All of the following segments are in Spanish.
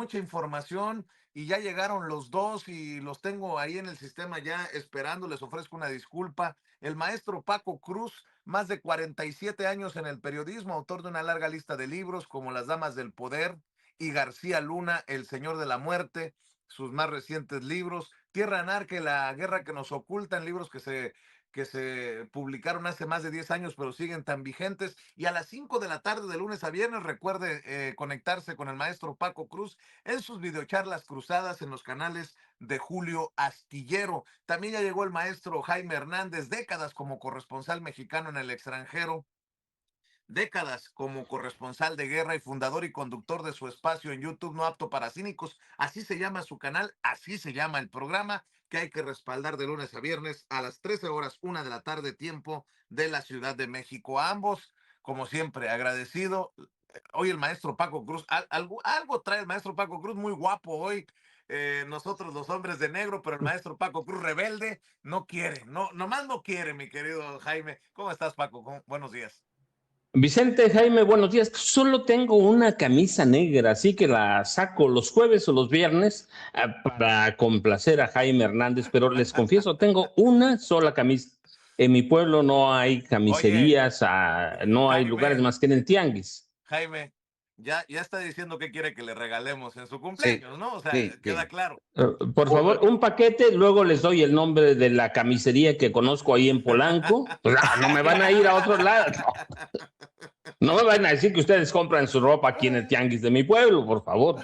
mucha información y ya llegaron los dos y los tengo ahí en el sistema ya esperando. Les ofrezco una disculpa. El maestro Paco Cruz, más de 47 años en el periodismo, autor de una larga lista de libros como Las Damas del Poder y García Luna, El Señor de la Muerte, sus más recientes libros, Tierra Anarca, La Guerra que nos ocultan, libros que se publicaron hace más de 10 años, pero siguen tan vigentes. Y a las 5 de la tarde, de lunes a viernes, recuerde conectarse con el maestro Paco Cruz en sus videocharlas cruzadas en los canales de Julio Astillero. También ya llegó el maestro Jaime Hernández, décadas como corresponsal mexicano en el extranjero, décadas como corresponsal de guerra y fundador y conductor de su espacio en YouTube No Apto para Cínicos. Así se llama su canal, así se llama el programa que hay que respaldar de lunes a viernes a las 13 horas, 1 de la tarde, tiempo de la Ciudad de México. A ambos, como siempre, agradecido. Hoy el maestro Paco Cruz, algo trae el maestro Paco Cruz, muy guapo hoy. Nosotros los hombres de negro, pero el maestro Paco Cruz rebelde no quiere, no, nomás no quiere, mi querido Jaime. ¿Cómo estás, Paco? Buenos días. Vicente, Jaime, buenos días. Solo tengo una camisa negra, así que la saco los jueves o los viernes para complacer a Jaime Hernández, pero les confieso, tengo una sola camisa. En mi pueblo no hay Oye, camiserías, no hay lugares Jaime, más que en el tianguis. Jaime, ya está diciendo que quiere que le regalemos en su Sí, cumpleaños, ¿no? O sea, sí, queda sí. claro. Por favor, un paquete, luego les doy el nombre de la camisería que conozco ahí en Polanco. Pues, no me van a ir a otro lado. No me van a decir que ustedes compran su ropa aquí en el tianguis de mi pueblo, por favor.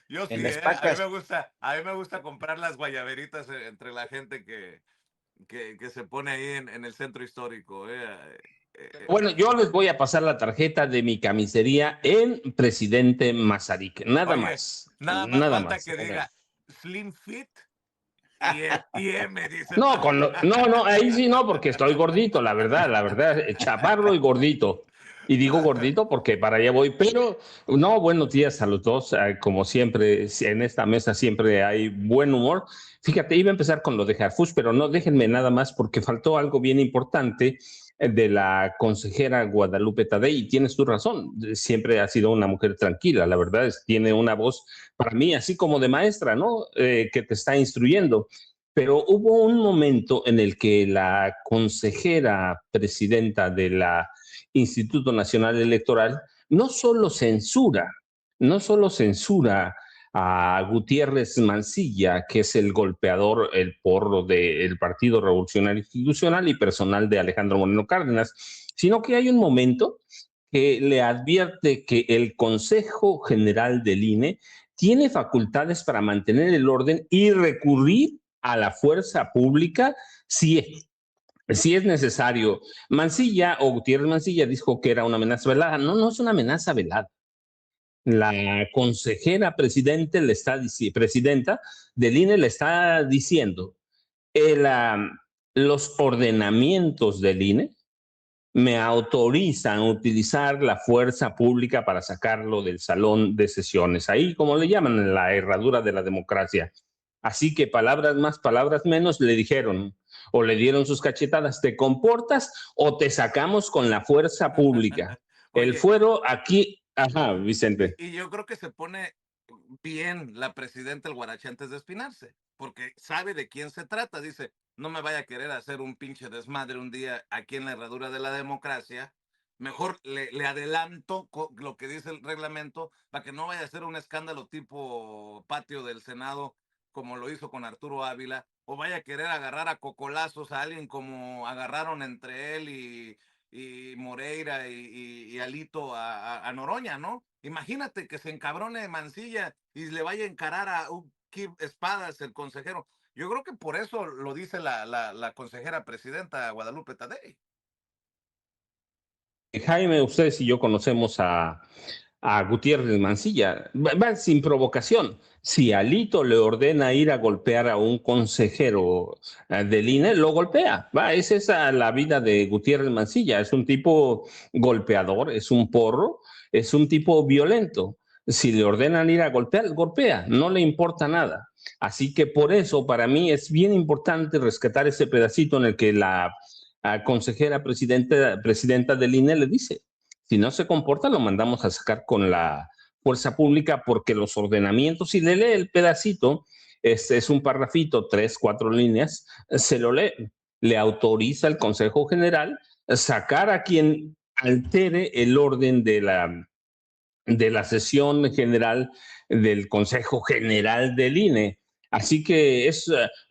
Yo sí, En las a mí pacas. a mí me gusta comprar las guayaberitas entre la gente que se pone ahí en el centro histórico. Bueno, yo les voy a pasar la tarjeta de mi camisería en Presidente Mazarik. Nada Oye, más. nada más Nada falta más. que diga Slim Fit y M, dice el No, presidente. no, ahí sí no, porque estoy gordito, la verdad, chaparro y gordito. Y digo gordito porque para allá voy, pero no, buenos días a los dos. Como siempre, en esta mesa siempre hay buen humor. Fíjate, iba a empezar con lo de Harfush, pero no, déjenme nada más porque faltó algo bien importante de la consejera Guadalupe Tadei, y tienes tu razón, siempre ha sido una mujer tranquila, la verdad es, tiene una voz para mí así como de maestra, ¿no? Que te está instruyendo. Pero hubo un momento en el que la consejera presidenta de la Instituto Nacional Electoral no solo censura a Gutiérrez Mancilla, que es el golpeador, el porro del Partido Revolucionario Institucional y personal de Alejandro Moreno Cárdenas, sino que hay un momento que le advierte que el Consejo General del INE tiene facultades para mantener el orden y recurrir a la fuerza pública si es necesario. Mancilla o Gutiérrez Mancilla dijo que era una amenaza velada. No, no es una amenaza velada. La consejera presidenta del INE le está diciendo los ordenamientos del INE me autorizan a utilizar la fuerza pública para sacarlo del salón de sesiones, ahí como le llaman, la herradura de la democracia. Así que palabras más, palabras menos, le dijeron o le dieron sus cachetadas, ¿te comportas o te sacamos con la fuerza pública? El Oye, fuero aquí, ajá, Vicente. y yo creo que se pone bien la presidenta el Guarache antes de espinarse, porque sabe de quién se trata. Dice, no me vaya a querer hacer un pinche desmadre un día aquí en la herradura de la democracia. Mejor le adelanto lo que dice el reglamento para que no vaya a ser un escándalo tipo patio del Senado como lo hizo con Arturo Ávila, o vaya a querer agarrar a cocolazos a alguien como agarraron entre él y Moreira y Alito a Noroña, ¿no? Imagínate que se encabrone Mancilla y le vaya a encarar a un Kip Espadas, el consejero. Yo creo que por eso lo dice la consejera presidenta Guadalupe Tadei. Jaime, ustedes y yo conocemos a Gutiérrez Mancilla, va sin provocación. Si Alito le ordena ir a golpear a un consejero del INE, lo golpea. Es esa la vida de Gutiérrez Mancilla. Es un tipo golpeador, es un porro, es un tipo violento. Si le ordenan ir a golpear, golpea, no le importa nada. Así que por eso para mí es bien importante rescatar ese pedacito en el que la consejera presidenta del INE le dice, si no se comporta, lo mandamos a sacar con la fuerza pública porque los ordenamientos, si le lee el pedacito, este es un parrafito, 3, 4 líneas, se lo lee, le autoriza al Consejo General sacar a quien altere el orden de la sesión general del Consejo General del INE. Así que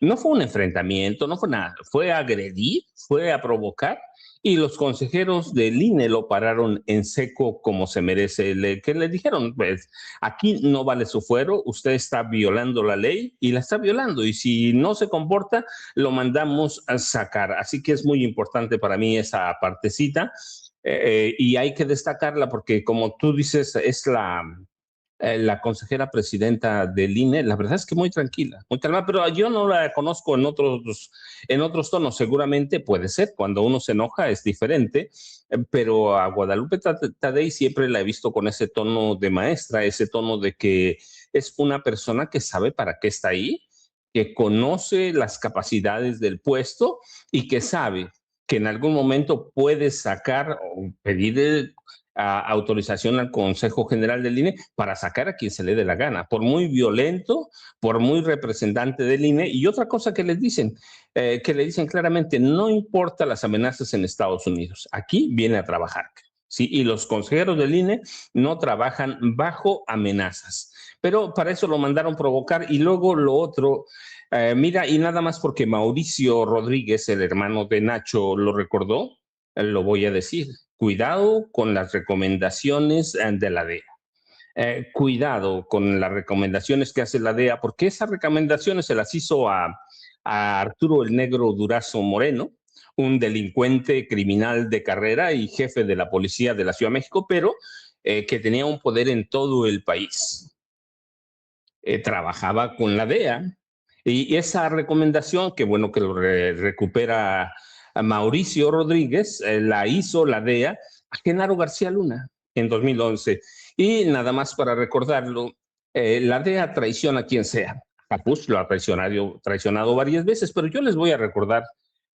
no fue un enfrentamiento, no fue nada, fue agredir, fue a provocar y los consejeros del INE lo pararon en seco como se merece. Que le dijeron, pues aquí no vale su fuero, usted está violando la ley y la está violando y si no se comporta, lo mandamos a sacar. Así que es muy importante para mí esa partecita. Y hay que destacarla porque, como tú dices, es la consejera presidenta del INE, la verdad es que muy tranquila, muy calmada, pero yo no la conozco en otros tonos, seguramente puede ser, cuando uno se enoja es diferente, pero a Guadalupe Tadei siempre la he visto con ese tono de maestra, ese tono de que es una persona que sabe para qué está ahí, que conoce las capacidades del puesto y que sabe que en algún momento puede sacar o pedir autorización al Consejo General del INE para sacar a quien se le dé la gana, por muy violento, por muy representante del INE. Y otra cosa que que le dicen claramente, no importa las amenazas en Estados Unidos, aquí viene a trabajar. ¿Sí? Y los consejeros del INE no trabajan bajo amenazas. Pero para eso lo mandaron provocar y luego lo otro, mira, y nada más porque Mauricio Rodríguez, el hermano de Nacho, lo recordó, lo voy a decir. Cuidado con las recomendaciones de la DEA. Cuidado con las recomendaciones que hace la DEA, porque esas recomendaciones se las hizo a Arturo el Negro Durazo Moreno, un delincuente criminal de carrera y jefe de la policía de la Ciudad de México, pero que tenía un poder en todo el país. Trabajaba con la DEA y esa recomendación, que bueno que lo recupera a Mauricio Rodríguez, la hizo la DEA a Genaro García Luna en 2011. Y nada más para recordarlo, la DEA traiciona a quien sea. Capuz lo ha traicionado varias veces, pero yo les voy a recordar,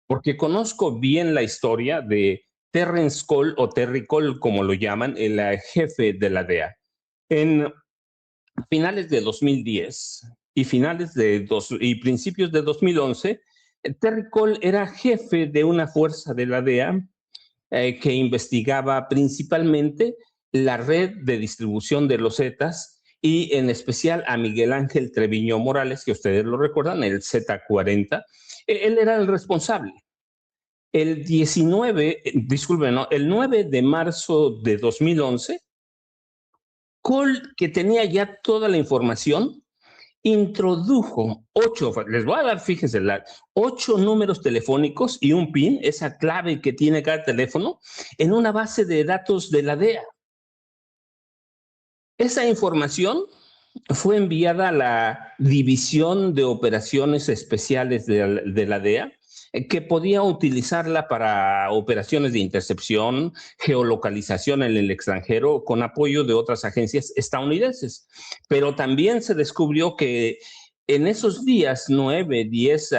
porque conozco bien la historia de Terrence Cole o Terry Cole, como lo llaman, el jefe de la DEA. En finales de 2010 y y principios de 2011, Terry Cole era jefe de una fuerza de la DEA que investigaba principalmente la red de distribución de los Zetas y en especial a Miguel Ángel Treviño Morales, que ustedes lo recuerdan, el Z40. Él era el responsable. El 9 de marzo de 2011, Cole, que tenía ya toda la información, introdujo 8, les voy a dar, fíjense, 8 números telefónicos y un PIN, esa clave que tiene cada teléfono, en una base de datos de la DEA. Esa información fue enviada a la División de Operaciones Especiales de la DEA, que podía utilizarla para operaciones de intercepción, geolocalización en el extranjero, con apoyo de otras agencias estadounidenses. Pero también se descubrió que en esos días 9, 10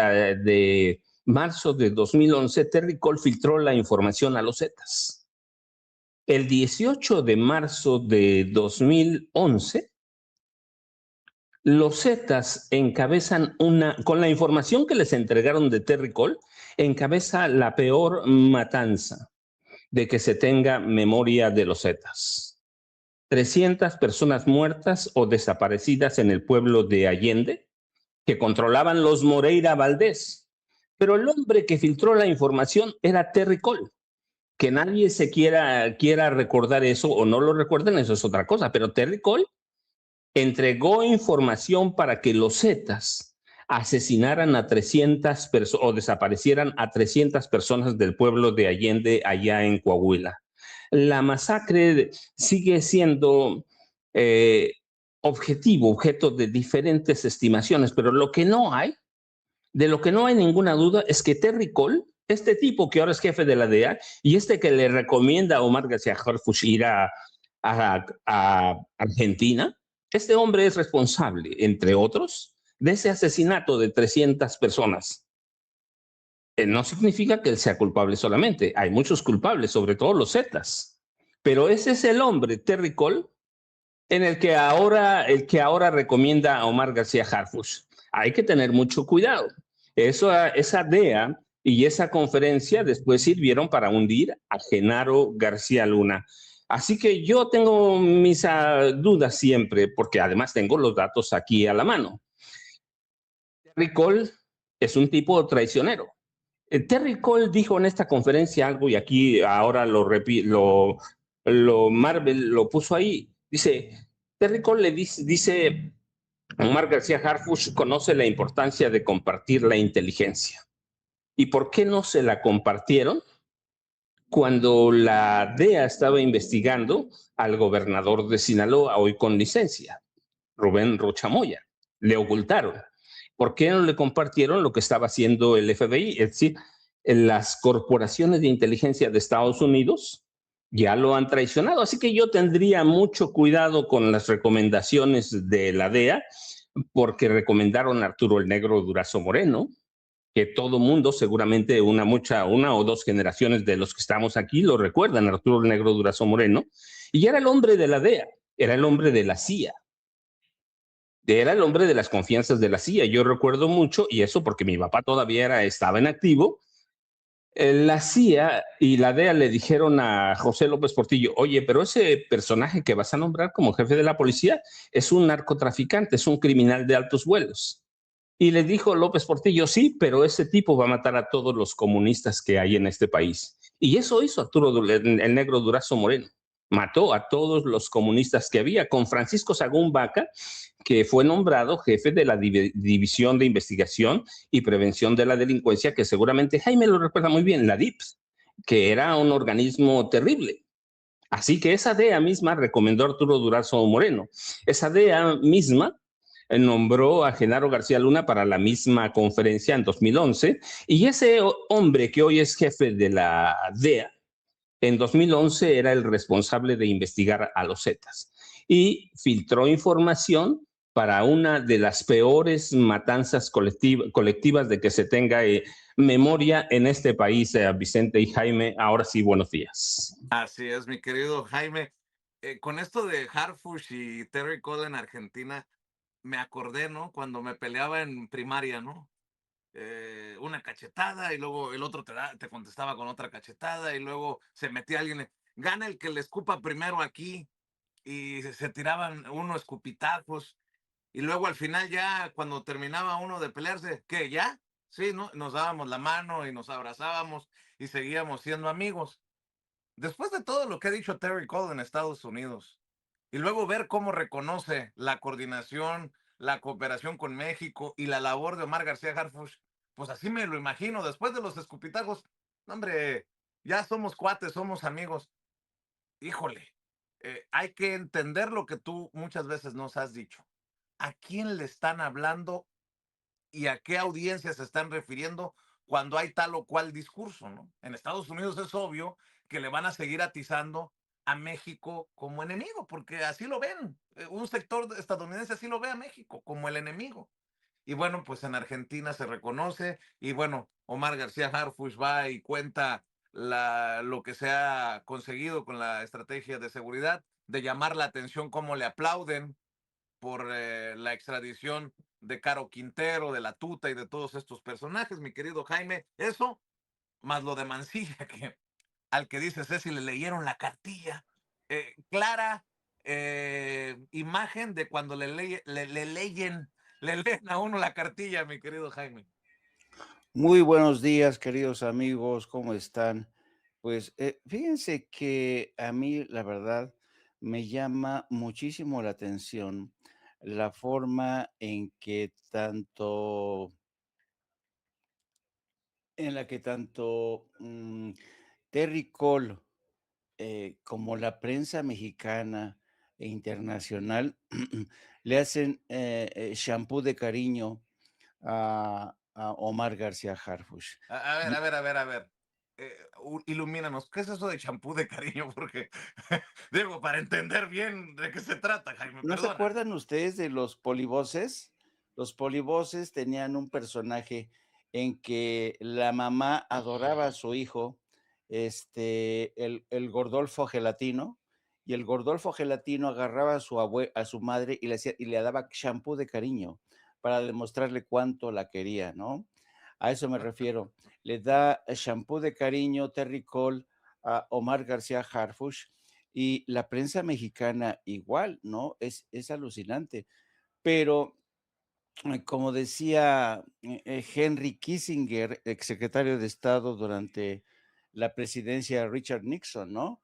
de marzo de 2011, Terry Cole filtró la información a los Zetas. El 18 de marzo de 2011, los Zetas encabezan con la información que les entregaron de Terry Cole, encabeza la peor matanza de que se tenga memoria de los Zetas. 300 personas muertas o desaparecidas en el pueblo de Allende, que controlaban los Moreira Valdés. Pero el hombre que filtró la información era Terry Cole. Que nadie quiera recordar eso o no lo recuerden, eso es otra cosa, pero Terry Cole entregó información para que los Zetas asesinaran a 300 personas o desaparecieran a 300 personas del pueblo de Allende allá en Coahuila. La masacre sigue siendo objeto de diferentes estimaciones, pero de lo que no hay ninguna duda es que Terry Cole, este tipo que ahora es jefe de la DEA y que le recomienda a Omar García Harfuch ir a Argentina, este hombre es responsable, entre otros, de ese asesinato de 300 personas. No significa que él sea culpable solamente, hay muchos culpables, sobre todo los Zetas. Pero ese es el hombre, Terry Cole, en el que ahora recomienda a Omar García Harfuch. Hay que tener mucho cuidado. Esa DEA y esa conferencia después sirvieron para hundir a Genaro García Luna. Así que yo tengo mis dudas siempre, porque además tengo los datos aquí a la mano. Terry Cole es un tipo traicionero. Terry Cole dijo en esta conferencia algo y aquí ahora lo Marvel lo puso ahí. Dice, Terry Cole le dice Omar García Harfuch conoce la importancia de compartir la inteligencia. ¿Y por qué no se la compartieron cuando la DEA estaba investigando al gobernador de Sinaloa, hoy con licencia, Rubén Rocha Moya? Le ocultaron. ¿Por qué no le compartieron lo que estaba haciendo el FBI? Es decir, las corporaciones de inteligencia de Estados Unidos ya lo han traicionado. Así que yo tendría mucho cuidado con las recomendaciones de la DEA, porque recomendaron a Arturo el Negro Durazo Moreno, que todo mundo, seguramente una o dos generaciones de los que estamos aquí lo recuerdan, Arturo el Negro Durazo Moreno, y era el hombre de la DEA, era el hombre de la CIA, era el hombre de las confianzas de la CIA. Yo recuerdo mucho, y eso porque mi papá todavía estaba en activo, la CIA y la DEA le dijeron a José López Portillo, oye, pero ese personaje que vas a nombrar como jefe de la policía es un narcotraficante, es un criminal de altos vuelos. Y le dijo López Portillo, sí, pero ese tipo va a matar a todos los comunistas que hay en este país. Y eso hizo Arturo el Negro Durazo Moreno. Mató a todos los comunistas que había, con Francisco Sagún Vaca, que fue nombrado jefe de la División de Investigación y Prevención de la Delincuencia, que seguramente Jaime lo recuerda muy bien, la DIPS, que era un organismo terrible. Así que esa DEA misma recomendó a Arturo Durazo Moreno. Esa DEA misma nombró a Genaro García Luna para la misma conferencia en 2011, y ese hombre que hoy es jefe de la DEA, en 2011 era el responsable de investigar a los Zetas y filtró información para una de las peores matanzas colectivas de que se tenga memoria en este país. Vicente y Jaime, ahora sí, buenos días. Así es, mi querido Jaime. Con esto de Harfuch y Terry Cole en Argentina, me acordé, ¿no? Cuando me peleaba en primaria, ¿no? Una cachetada y luego el otro te contestaba con otra cachetada y luego se metía alguien, gana el que le escupa primero aquí y se tiraban uno escupitajos y luego al final ya cuando terminaba uno de pelearse, ¿qué? ¿Ya? Sí, ¿no? Nos dábamos la mano y nos abrazábamos y seguíamos siendo amigos. Después de todo lo que ha dicho Terry Cole en Estados Unidos, y luego ver cómo reconoce la coordinación, la cooperación con México y la labor de Omar García Harfuch, pues así me lo imagino, después de los escupitajos, hombre, ya somos cuates, somos amigos. Híjole, hay que entender lo que tú muchas veces nos has dicho. ¿A quién le están hablando y a qué audiencia se están refiriendo cuando hay tal o cual discurso, ¿no? En Estados Unidos es obvio que le van a seguir atizando a México como enemigo, porque así lo ven. Un sector estadounidense así lo ve a México como el enemigo. Y bueno, pues en Argentina se reconoce y bueno, Omar García Harfuch va y cuenta lo que se ha conseguido con la estrategia de seguridad, de llamar la atención cómo le aplauden por la extradición de Caro Quintero, de la Tuta y de todos estos personajes, mi querido Jaime. Eso, más lo de Mancilla, que al que dice Ceci le leyeron la cartilla. Clara imagen de cuando le leen a uno la cartilla, mi querido Jaime. Muy buenos días, queridos amigos, ¿cómo están? Pues fíjense que a mí, la verdad, me llama muchísimo la atención la forma en la que tanto Terry Cole como la prensa mexicana e internacional le hacen shampoo de cariño a Omar García Harfuch. A ver, a ver, a ver. Ilumínanos, ¿qué es eso de champú de cariño? Porque, digo, para entender bien de qué se trata, Jaime, ¿No se perdona. acuerdan ustedes de los polivoces? Los polivoces tenían un personaje en que la mamá adoraba a su hijo, el Gordolfo Gelatino, y el Gordolfo Gelatino agarraba a su madre y le daba champú de cariño para demostrarle cuánto la quería, ¿no? A eso me refiero. Le da champú de cariño Terry Cole a Omar García Harfuch y la prensa mexicana igual, ¿no? Es alucinante. Pero como decía Henry Kissinger, exsecretario de Estado durante la presidencia de Richard Nixon, ¿no?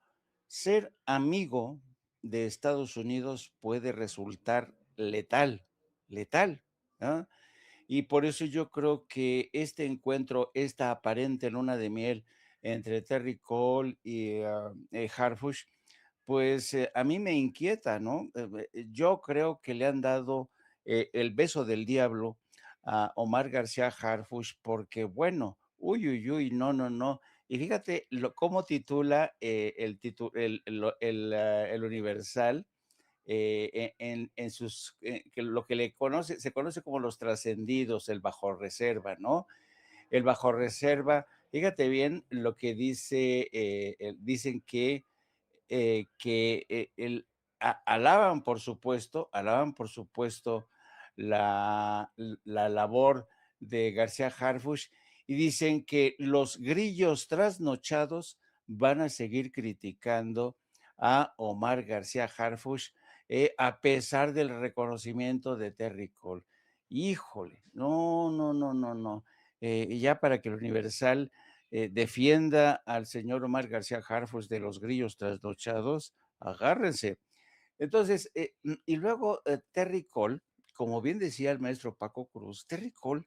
Ser amigo de Estados Unidos puede resultar letal, letal, ¿no? Y por eso yo creo que este encuentro, esta aparente luna de miel entre Terry Cole y Harfuch, pues a mí me inquieta, ¿no? Yo creo que le han dado el beso del diablo a Omar García Harfuch porque, bueno, uy, uy, uy, no, no, no. Y fíjate cómo titula el Universal en sus, que lo que se conoce como los trascendidos, el bajo reserva, ¿no? El bajo reserva, fíjate bien lo que dice, dicen que alaban por supuesto la labor de García Harfuch y dicen que los grillos trasnochados van a seguir criticando a Omar García Harfuch a pesar del reconocimiento de Terry Cole. Híjole, no, no, no, no, no. Ya para que el Universal defienda al señor Omar García Harfuch de los grillos trasnochados, agárrense. Entonces, y luego Terry Cole, como bien decía el maestro Paco Cruz, Terry Cole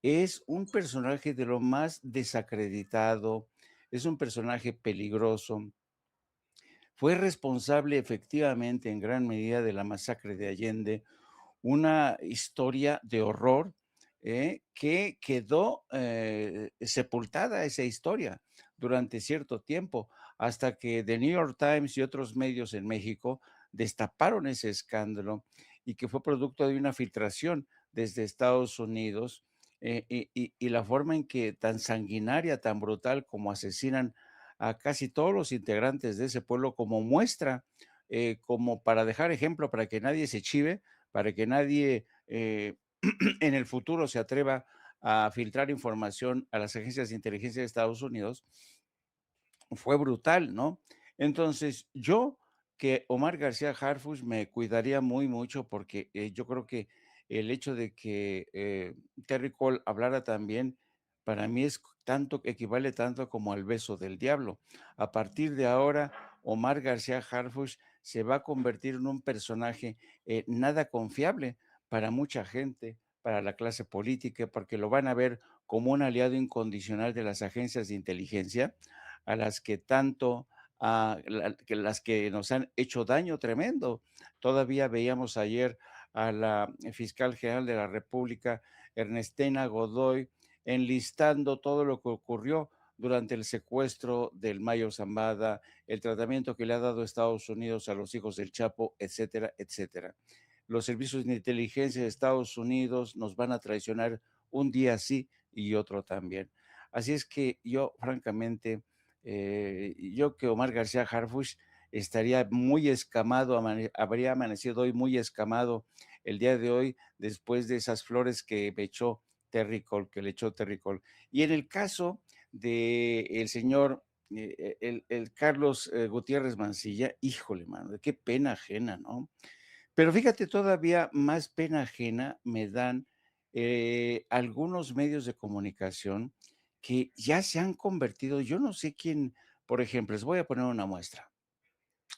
es un personaje de lo más desacreditado, es un personaje peligroso, fue responsable efectivamente en gran medida de la masacre de Allende, una historia de horror que quedó sepultada esa historia durante cierto tiempo, hasta que The New York Times y otros medios en México destaparon ese escándalo y que fue producto de una filtración desde Estados Unidos y la forma en que tan sanguinaria, tan brutal como asesinan a casi todos los integrantes de ese pueblo como muestra, como para dejar ejemplo, para que nadie se chive, para que nadie en el futuro se atreva a filtrar información a las agencias de inteligencia de Estados Unidos, fue brutal, ¿no? Entonces, yo que Omar García Harfuch me cuidaría muy mucho porque yo creo que el hecho de que Terry Cole hablara también, para mí es tanto, equivale tanto como al beso del diablo. A partir de ahora, Omar García Harfuch se va a convertir en un personaje nada confiable para mucha gente, para la clase política, porque lo van a ver como un aliado incondicional de las agencias de inteligencia a las que tanto, las que nos han hecho daño tremendo. Todavía veíamos ayer a la fiscal general de la República, Ernestina Godoy, enlistando todo lo que ocurrió durante el secuestro del Mayo Zambada, el tratamiento que le ha dado Estados Unidos a los hijos del Chapo, etcétera, etcétera. Los servicios de inteligencia de Estados Unidos nos van a traicionar un día sí y otro también. Así es que yo, francamente, yo que Omar García Harfuch estaría muy escamado, habría amanecido hoy muy escamado el día de hoy después de esas flores que me echó Terry Cole, que le echó Terry Cole. Y en el caso de el señor, el Carlos Gutiérrez Mancilla, híjole, mano, qué pena ajena, ¿no? Pero fíjate, todavía más pena ajena me dan algunos medios de comunicación que ya se han convertido, yo no sé quién, por ejemplo, les voy a poner una muestra.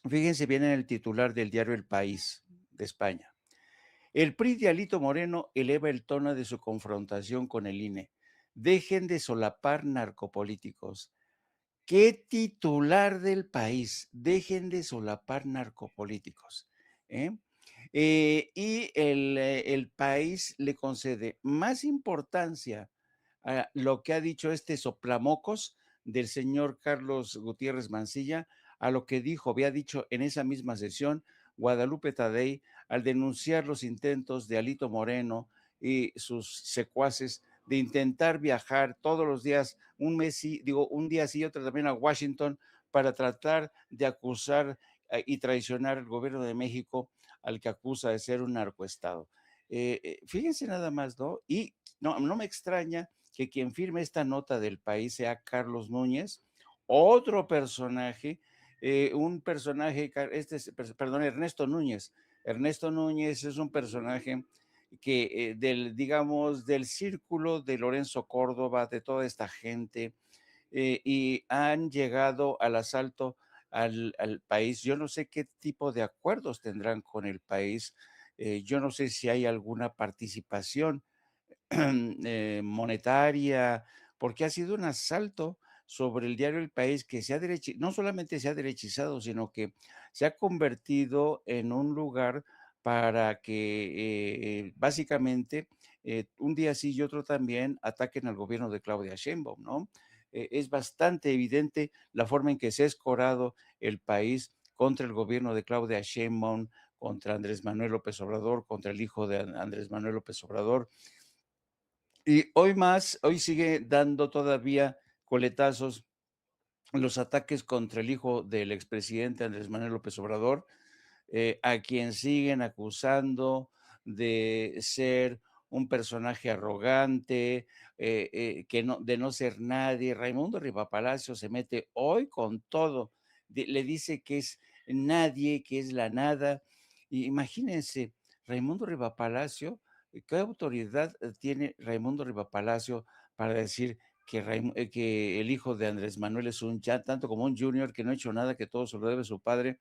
Fíjense bien en el titular del diario El País de España. El PRI de Alito Moreno eleva el tono de su confrontación con el INE. Dejen de solapar narcopolíticos. ¿Qué titular del país? Dejen de solapar narcopolíticos. ¿Eh? Y el país le concede más importancia a lo que ha dicho este soplamocos del señor Carlos Gutiérrez Mancilla, a lo que había dicho en esa misma sesión Guadalupe Tadei al denunciar los intentos de Alito Moreno y sus secuaces de intentar viajar todos los días, un día sí y otro también a Washington para tratar de acusar y traicionar el gobierno de México al que acusa de ser un narcoestado. Fíjense nada más, ¿no? Y no me extraña que quien firme esta nota del país sea Carlos Núñez, otro personaje, un personaje, perdón, Ernesto Núñez. Ernesto Núñez es un personaje que digamos, del círculo de Lorenzo Córdoba, de toda esta gente, y han llegado al asalto al país. Yo no sé qué tipo de acuerdos tendrán con el país. Yo no sé si hay alguna participación monetaria, porque ha sido un asalto sobre el diario El País que no solamente se ha derechizado, sino que se ha convertido en un lugar para que básicamente un día sí y otro también ataquen al gobierno de Claudia Sheinbaum, ¿no? Es bastante evidente la forma en que se ha escorado el país contra el gobierno de Claudia Sheinbaum, contra Andrés Manuel López Obrador, contra el hijo de Andrés Manuel López Obrador. Y hoy sigue dando todavía coletazos los ataques contra el hijo del expresidente Andrés Manuel López Obrador, a quien siguen acusando de ser un personaje arrogante, de no ser nadie. Raimundo Rivapalacio se mete hoy con todo, le dice que es nadie, que es la nada. Y imagínense, Raimundo Rivapalacio, ¿qué autoridad tiene Raimundo Rivapalacio para decir que el hijo de Andrés Manuel es ya tanto como un junior que no ha hecho nada, que todo se lo debe su padre?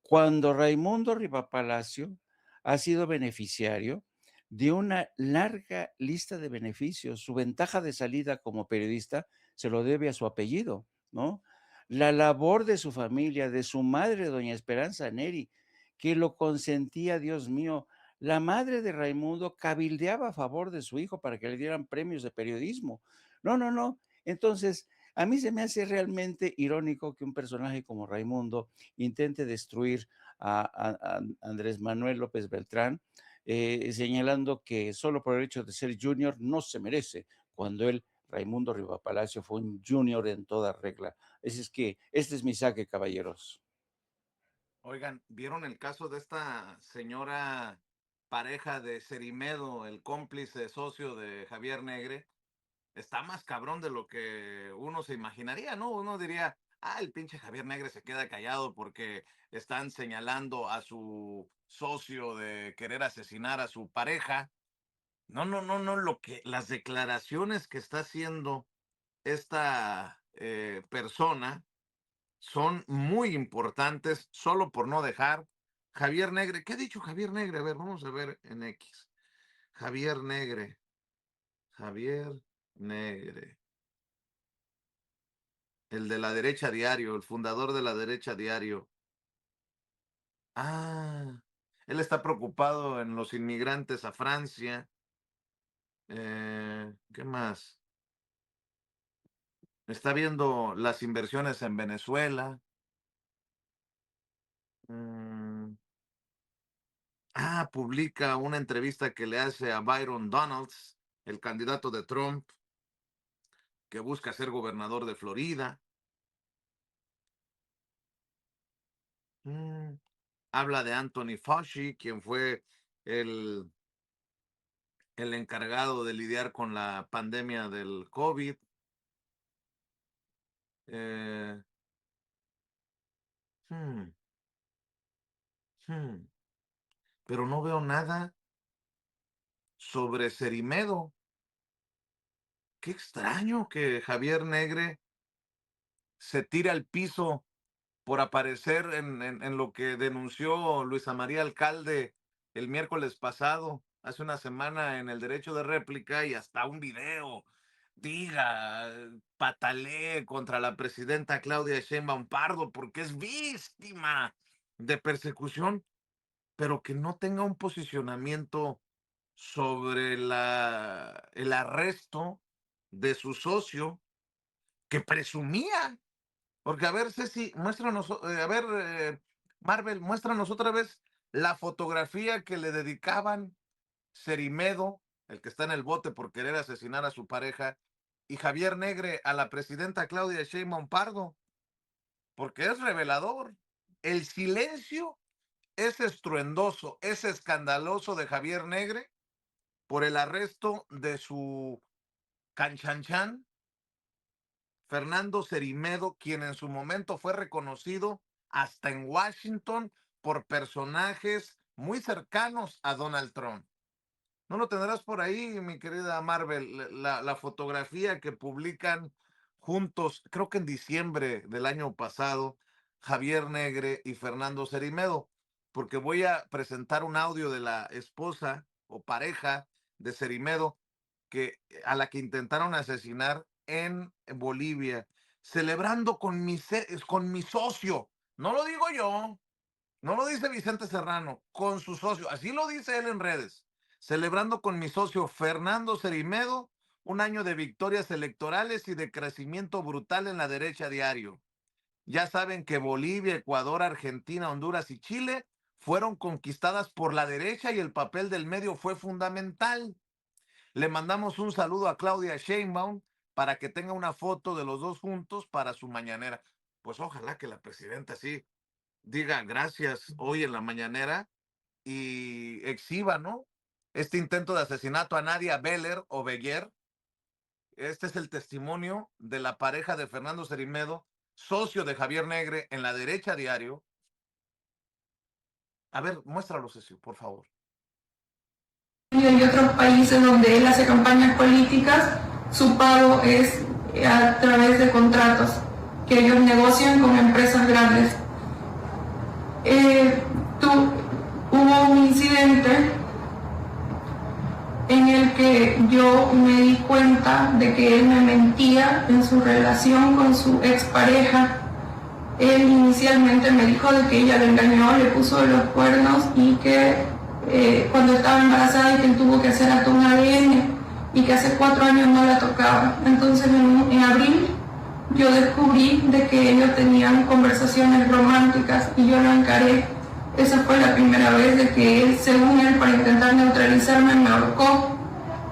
Cuando Raimundo Rivapalacio ha sido beneficiario de una larga lista de beneficios. Su ventaja de salida como periodista se lo debe a su apellido, ¿no? La labor de su familia, de su madre, doña Esperanza Neri, que lo consentía, Dios mío. La madre de Raimundo cabildeaba a favor de su hijo para que le dieran premios de periodismo. No, no, no. Entonces, a mí se me hace realmente irónico que un personaje como Raimundo intente destruir a Andrés Manuel López Beltrán, señalando que solo por el hecho de ser junior no se merece, cuando él, Raimundo Rivapalacio, fue un junior en toda regla. Este es mi saque, caballeros. Oigan, ¿vieron el caso de esta señora pareja de Cerimedo, el cómplice socio de Javier Negre? Está más cabrón de lo que uno se imaginaría, ¿no? Uno diría, el pinche Javier Negre se queda callado porque están señalando a su socio de querer asesinar a su pareja. No, no, no, no, las declaraciones que está haciendo esta persona son muy importantes solo por no dejar Javier Negre. ¿Qué ha dicho Javier Negre? A ver, vamos a ver en X. Javier Negre. Javier Negre. El de la derecha diario, el fundador de la derecha diario. Ah, él está preocupado en los inmigrantes a Francia. ¿Qué más? Está viendo las inversiones en Venezuela. Mm, publica una entrevista que le hace a Byron Donalds, el candidato de Trump, que busca ser gobernador de Florida. Mm, habla de Anthony Fauci, quien fue el, el encargado de lidiar con la pandemia del COVID. Eh, hmm, hmm, pero no veo nada sobre Cerimedo. Qué extraño que Javier Negre se tire al piso por aparecer en lo que denunció Luisa María Alcalde el miércoles pasado, hace una semana, en el derecho de réplica, y hasta un video diga, patalee contra la presidenta Claudia Sheinbaum Pardo porque es víctima de persecución, pero que no tenga un posicionamiento sobre el arresto de su socio que presumía. Porque a ver, Ceci, muéstranos, Marvel, muéstranos otra vez la fotografía que le dedicaban Cerimedo, el que está en el bote por querer asesinar a su pareja, y Javier Negre a la presidenta Claudia Sheinbaum Pardo, porque es revelador. El silencio es estruendoso, es escandaloso de Javier Negre por el arresto de su canchanchan, Fernando Cerimedo, quien en su momento fue reconocido hasta en Washington por personajes muy cercanos a Donald Trump. ¿No lo tendrás por ahí, mi querida Marvel? La fotografía que publican juntos, creo que en diciembre del año pasado, Javier Negre y Fernando Cerimedo, porque voy a presentar un audio de la esposa o pareja de Cerimedo a la que intentaron asesinar en Bolivia, celebrando con mi socio. No lo digo yo, no lo dice Vicente Serrano, con su socio. Así lo dice él en redes. Celebrando con mi socio Fernando Cerimedo un año de victorias electorales y de crecimiento brutal en la derecha diario. Ya saben que Bolivia, Ecuador, Argentina, Honduras y Chile fueron conquistadas por la derecha y el papel del medio fue fundamental. Le mandamos un saludo a Claudia Sheinbaum para que tenga una foto de los dos juntos para su mañanera. Pues ojalá que la presidenta sí diga gracias hoy en la mañanera y exhiba, ¿no? Este intento de asesinato a Nadia Beller o Beguer. Este es el testimonio de la pareja de Fernando Cerimedo, socio de Javier Negre en la derecha diario. A ver, muéstralo, Cecil, por favor. Y otros países donde él hace campañas políticas, su pago es a través de contratos que ellos negocian con empresas grandes. Hubo un incidente en el que yo me di cuenta de que él me mentía en su relación con su expareja. Él inicialmente me dijo de que ella lo engañó, le puso los cuernos y que cuando estaba embarazada y que él tuvo que hacer hasta un ADN y que hace 4 años no la tocaba. Entonces en abril yo descubrí de que ellos tenían conversaciones románticas y yo lo encaré. Esa fue la primera vez de que él, según él, para intentar neutralizarme, me ahorcó.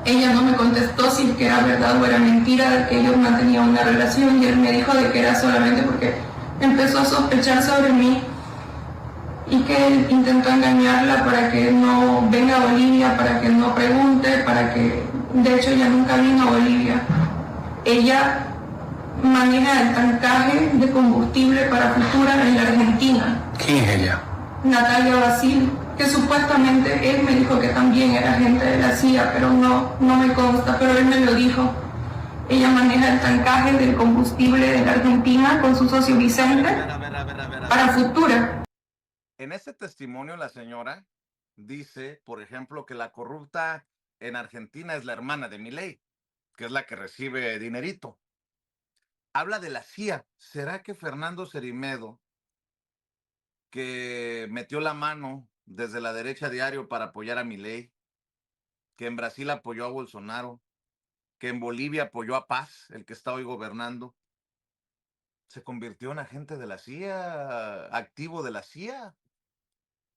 Ella no me contestó si es que era verdad o era mentira de que ellos mantenían una relación y él me dijo de que era solamente porque empezó a sospechar sobre mí y que él intentó engañarla para que no venga a Bolivia, para que no pregunte, para que... De hecho, ella nunca vino a Bolivia. Ella maneja el tancaje de combustible para Futura en la Argentina. ¿Quién es ella? Natalia Basil, que supuestamente él me dijo que también era agente de la CIA, pero no me consta, pero él me lo dijo. Ella maneja el tancaje del combustible de la Argentina con su socio Vicente para Futura. En ese testimonio la señora dice, por ejemplo, que la corrupta en Argentina es la hermana de Milei, que es la que recibe dinerito. Habla de la CIA. ¿Será que Fernando Cerimedo, que metió la mano desde la derecha diario para apoyar a Milei, que en Brasil apoyó a Bolsonaro, que en Bolivia apoyó a Paz, el que está hoy gobernando, se convirtió en agente de la CIA, activo de la CIA?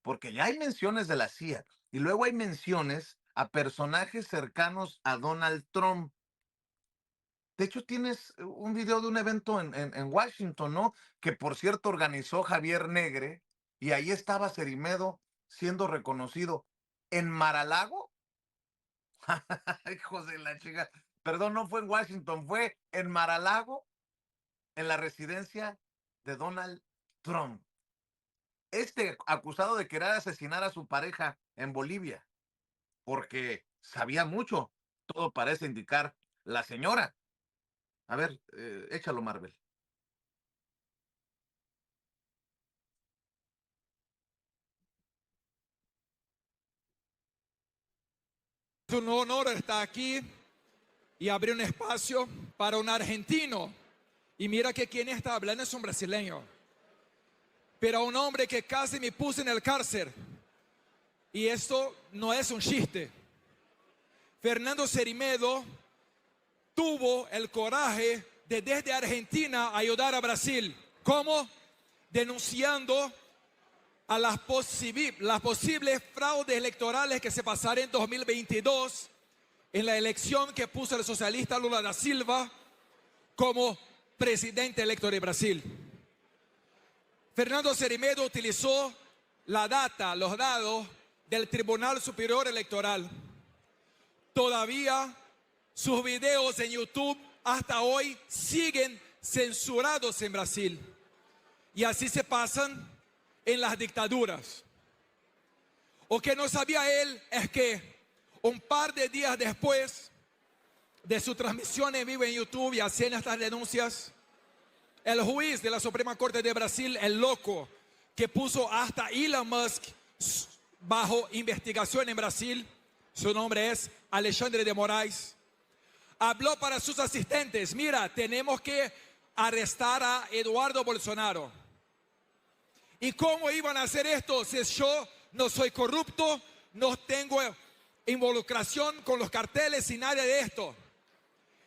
Porque ya hay menciones de la CIA y luego hay menciones a personajes cercanos a Donald Trump. De hecho, tienes un video de un evento en Washington, ¿no? Que por cierto organizó Javier Negre y ahí estaba Cerimedo siendo reconocido. ¿En Mar-a-Lago? Hijos de la chica. Perdón, no fue en Washington, fue en Mar-a-Lago, en la residencia de Donald Trump. Acusado de querer asesinar a su pareja en Bolivia, porque sabía mucho, todo parece indicar la señora. A ver, échalo, Marvel. Es un honor estar aquí y abrir un espacio para un argentino. Y mira que quien está hablando es un brasileño. Pero un hombre que casi me puso en el cárcel. Y esto no es un chiste. Fernando Cerimedo tuvo el coraje de desde Argentina ayudar a Brasil. ¿Cómo? Denunciando a las posibles fraudes electorales que se pasaron en 2022 en la elección que puso el socialista Lula da Silva como presidente electo de Brasil. Fernando Serimedo utilizó la data, los datos del Tribunal Superior Electoral. Todavía sus videos en YouTube hasta hoy siguen censurados en Brasil. Y así se pasan en las dictaduras. Lo que no sabía él es que un par de días después de su transmisión en vivo en YouTube y haciendo estas denuncias, el juez de la Suprema Corte de Brasil, el loco que puso hasta Elon Musk bajo investigación en Brasil, su nombre es Alexandre de Moraes, habló para sus asistentes: mira, tenemos que arrestar a Eduardo Bolsonaro. ¿Y cómo iban a hacer esto si yo no soy corrupto, no tengo involucración con los carteles y nada de esto?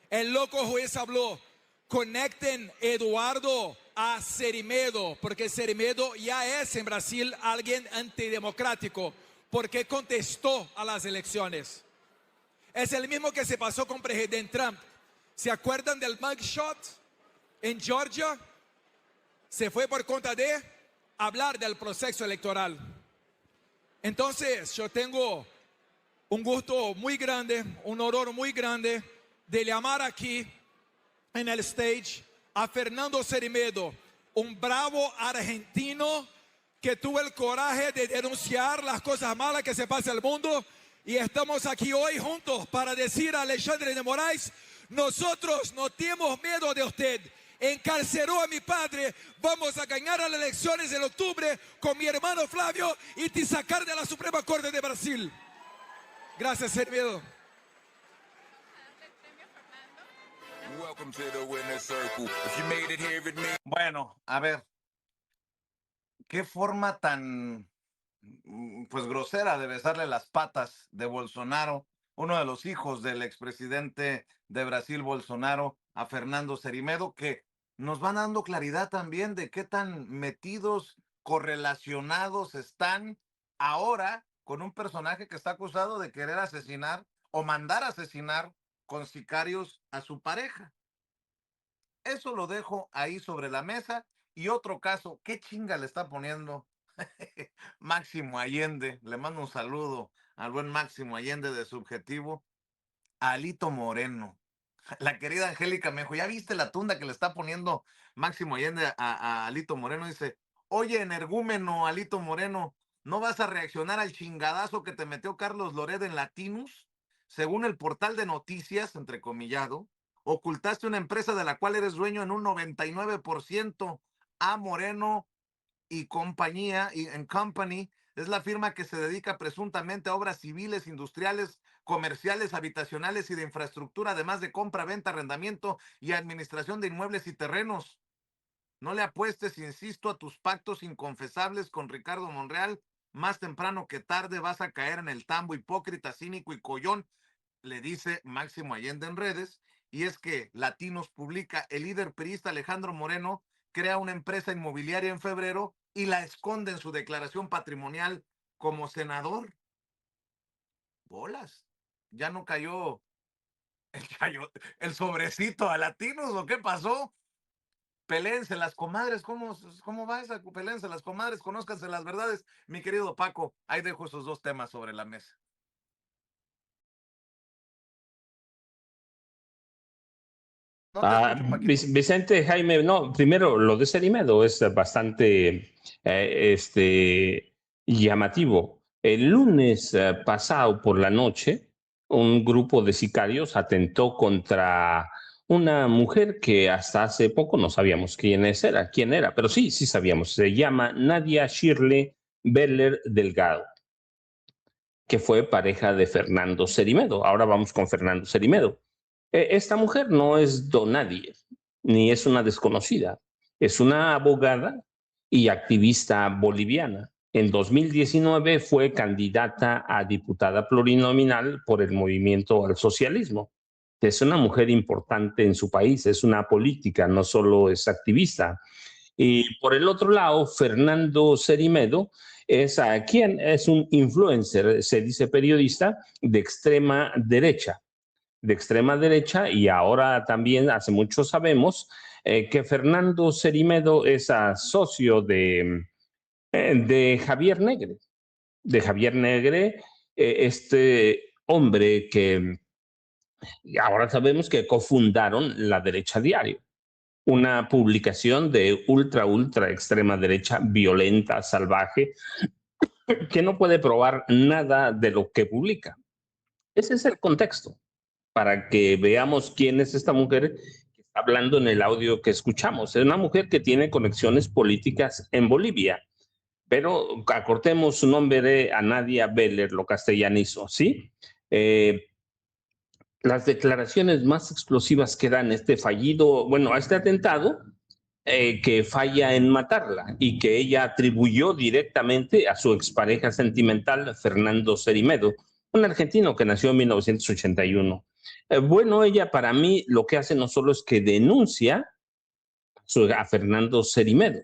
El loco juez habló: conecten Eduardo a Serimedo, porque Serimedo ya es en Brasil alguien antidemocrático, porque contestó a las elecciones. Es el mismo que se pasó con presidente Trump. ¿Se acuerdan del mugshot en Georgia? Se fue por cuenta de hablar del proceso electoral. Entonces, yo tengo un gusto muy grande, un honor muy grande de llamar aquí en el stage a Fernando Serimedo, un bravo argentino que tuvo el coraje de denunciar las cosas malas que se pasan en el mundo. Y estamos aquí hoy juntos para decir a Alexandre de Moraes: nosotros no tenemos miedo de usted. Encarceló a mi padre, vamos a ganar las elecciones en octubre con mi hermano Flavio y te sacar de la Suprema Corte de Brasil. Gracias, Serimedo. Bueno, a ver, qué forma tan pues grosera de besarle las patas de Bolsonaro, uno de los hijos del expresidente de Brasil, Bolsonaro, a Fernando Serimedo, que nos van dando claridad también de qué tan metidos, correlacionados están ahora con un personaje que está acusado de querer asesinar o mandar asesinar con sicarios a su pareja. Eso lo dejo ahí sobre la mesa. Y otro caso, ¿qué chinga le está poniendo Máximo Allende? Le mando un saludo al buen Máximo Allende de Subjetivo. A Alito Moreno. La querida Angélica me dijo: ¿ya viste la tunda que le está poniendo Máximo Allende a Alito Moreno? Dice: oye, energúmeno Alito Moreno, ¿no vas a reaccionar al chingadazo que te metió Carlos Loret en Latinus? Según el portal de noticias, entrecomillado, ocultaste una empresa de la cual eres dueño en un 99%. A Moreno y compañía, y en Company, es la firma que se dedica presuntamente a obras civiles, industriales, comerciales, habitacionales y de infraestructura, además de compra, venta, arrendamiento y administración de inmuebles y terrenos. No le apuestes, insisto, a tus pactos inconfesables con Ricardo Monreal. Más temprano que tarde vas a caer en el tambo hipócrita, cínico y collón, le dice Máximo Allende en redes. Y es que Latinos publica: el líder priista Alejandro Moreno crea una empresa inmobiliaria en febrero y la esconde en su declaración patrimonial como senador. Bolas, ya no cayó el sobrecito a Latinos, ¿o qué pasó? Peléense las comadres. ¿Cómo va esa? Peléense las comadres, conózcanse las verdades. Mi querido Paco, ahí dejo esos dos temas sobre la mesa. No escucho, Vicente, Jaime, no, primero lo de Serimedo es bastante llamativo. El lunes pasado por la noche, un grupo de sicarios atentó contra una mujer que hasta hace poco no sabíamos quién era, pero sí sabíamos. Se llama Nadia Shirley Beller Delgado, que fue pareja de Fernando Serimedo. Ahora vamos con Fernando Serimedo. Esta mujer no es donadie, ni es una desconocida. Es una abogada y activista boliviana. En 2019 fue candidata a diputada plurinominal por el Movimiento al Socialismo. Es una mujer importante en su país, es una política, no solo es activista. Y por el otro lado, Fernando Serimedo es un influencer, se dice periodista, de extrema derecha. de extrema derecha, y ahora también hace mucho sabemos que Fernando Cerimedo es socio de Javier Negre. De Javier Negre, este hombre que ahora sabemos que cofundaron La Derecha Diario, una publicación de ultra extrema derecha, violenta, salvaje, que no puede probar nada de lo que publica. Ese es el contexto, para que veamos quién es esta mujer que está hablando en el audio que escuchamos. Es una mujer que tiene conexiones políticas en Bolivia, pero acortemos su nombre de Anadia Beller, lo castellanizo, ¿sí? Las declaraciones más explosivas que dan este fallido, bueno, a este atentado, que falla en matarla y que ella atribuyó directamente a su expareja sentimental, Fernando Cerimedo, un argentino que nació en 1981. Bueno, ella para mí lo que hace no solo es que denuncia a Fernando Cerimedo,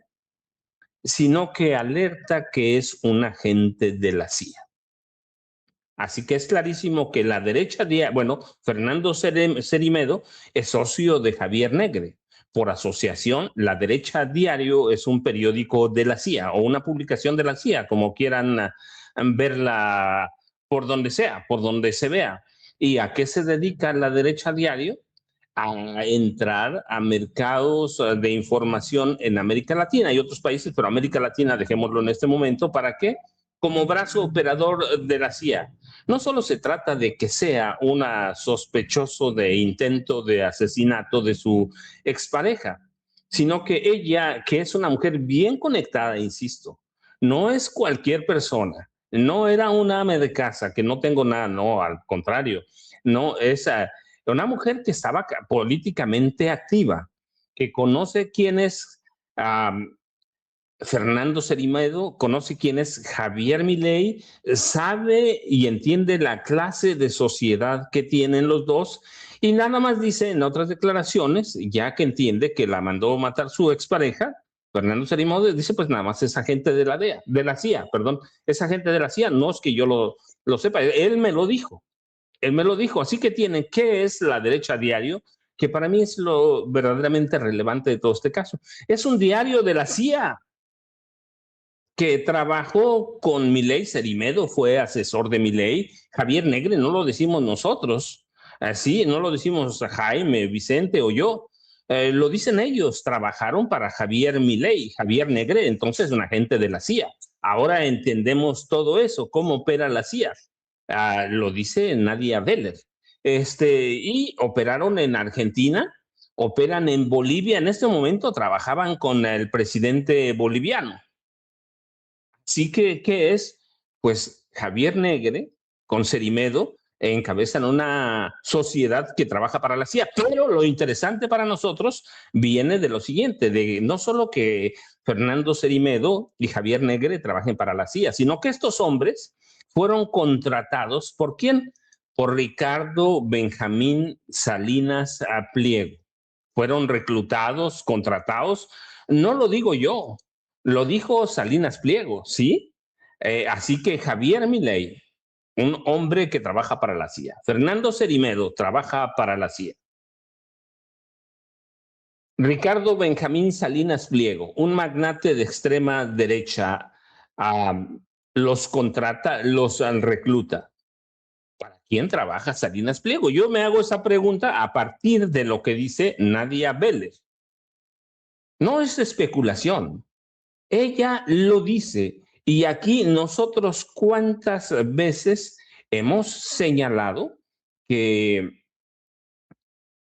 sino que alerta que es un agente de la CIA. Así que es clarísimo que la derecha, Fernando Cerimedo es socio de Javier Negre. Por asociación, La Derecha Diario es un periódico de la CIA o una publicación de la CIA, como quieran verla, por donde sea, por donde se vea. ¿Y a qué se dedica La Derecha Diario? A entrar a mercados de información en América Latina y otros países, pero América Latina, dejémoslo en este momento, ¿para qué? Como brazo operador de la CIA. No solo se trata de que sea una sospechoso de intento de asesinato de su expareja, sino que ella, que es una mujer bien conectada, insisto, no es cualquier persona, no era una ama de casa, que no tengo nada, no, al contrario, no, es una mujer que estaba políticamente activa, que conoce quién es Fernando Cerimedo, conoce quién es Javier Milei, sabe y entiende la clase de sociedad que tienen los dos, y nada más dice en otras declaraciones, ya que entiende que la mandó matar su expareja, Fernando Cerimedo dice, pues nada más es agente de la CIA, es agente de la CIA, no es que yo lo sepa, él me lo dijo, así que tienen, ¿qué es La Derecha Diario? Que para mí es lo verdaderamente relevante de todo este caso. Es un diario de la CIA, que trabajó con Milei. Cerimedo fue asesor de Milei. Javier Negre no lo decimos nosotros, así no lo decimos Jaime, Vicente o yo. Lo dicen ellos, trabajaron para Javier Milei, Javier Negre, entonces un agente de la CIA. Ahora entendemos todo eso, cómo opera la CIA. Lo dice Nadia Beller. Y operaron en Argentina, operan en Bolivia. En este momento trabajaban con el presidente boliviano. Sí que, ¿qué es? Pues Javier Negre con Cerimedo encabezan una sociedad que trabaja para la CIA. Pero lo interesante para nosotros viene de lo siguiente, de no solo que Fernando Cerimedo y Javier Negre trabajen para la CIA, sino que estos hombres fueron contratados ¿por quién? Por Ricardo Benjamín Salinas Pliego. Fueron reclutados, contratados, no lo digo yo, lo dijo Salinas Pliego, ¿sí? Así que Javier Milei, un hombre que trabaja para la CIA. Fernando Cerimedo trabaja para la CIA. Ricardo Benjamín Salinas Pliego, un magnate de extrema derecha, los contrata, los recluta. ¿Para quién trabaja Salinas Pliego? Yo me hago esa pregunta a partir de lo que dice Nadia Beller. No es especulación. Ella lo dice, y aquí nosotros cuántas veces hemos señalado que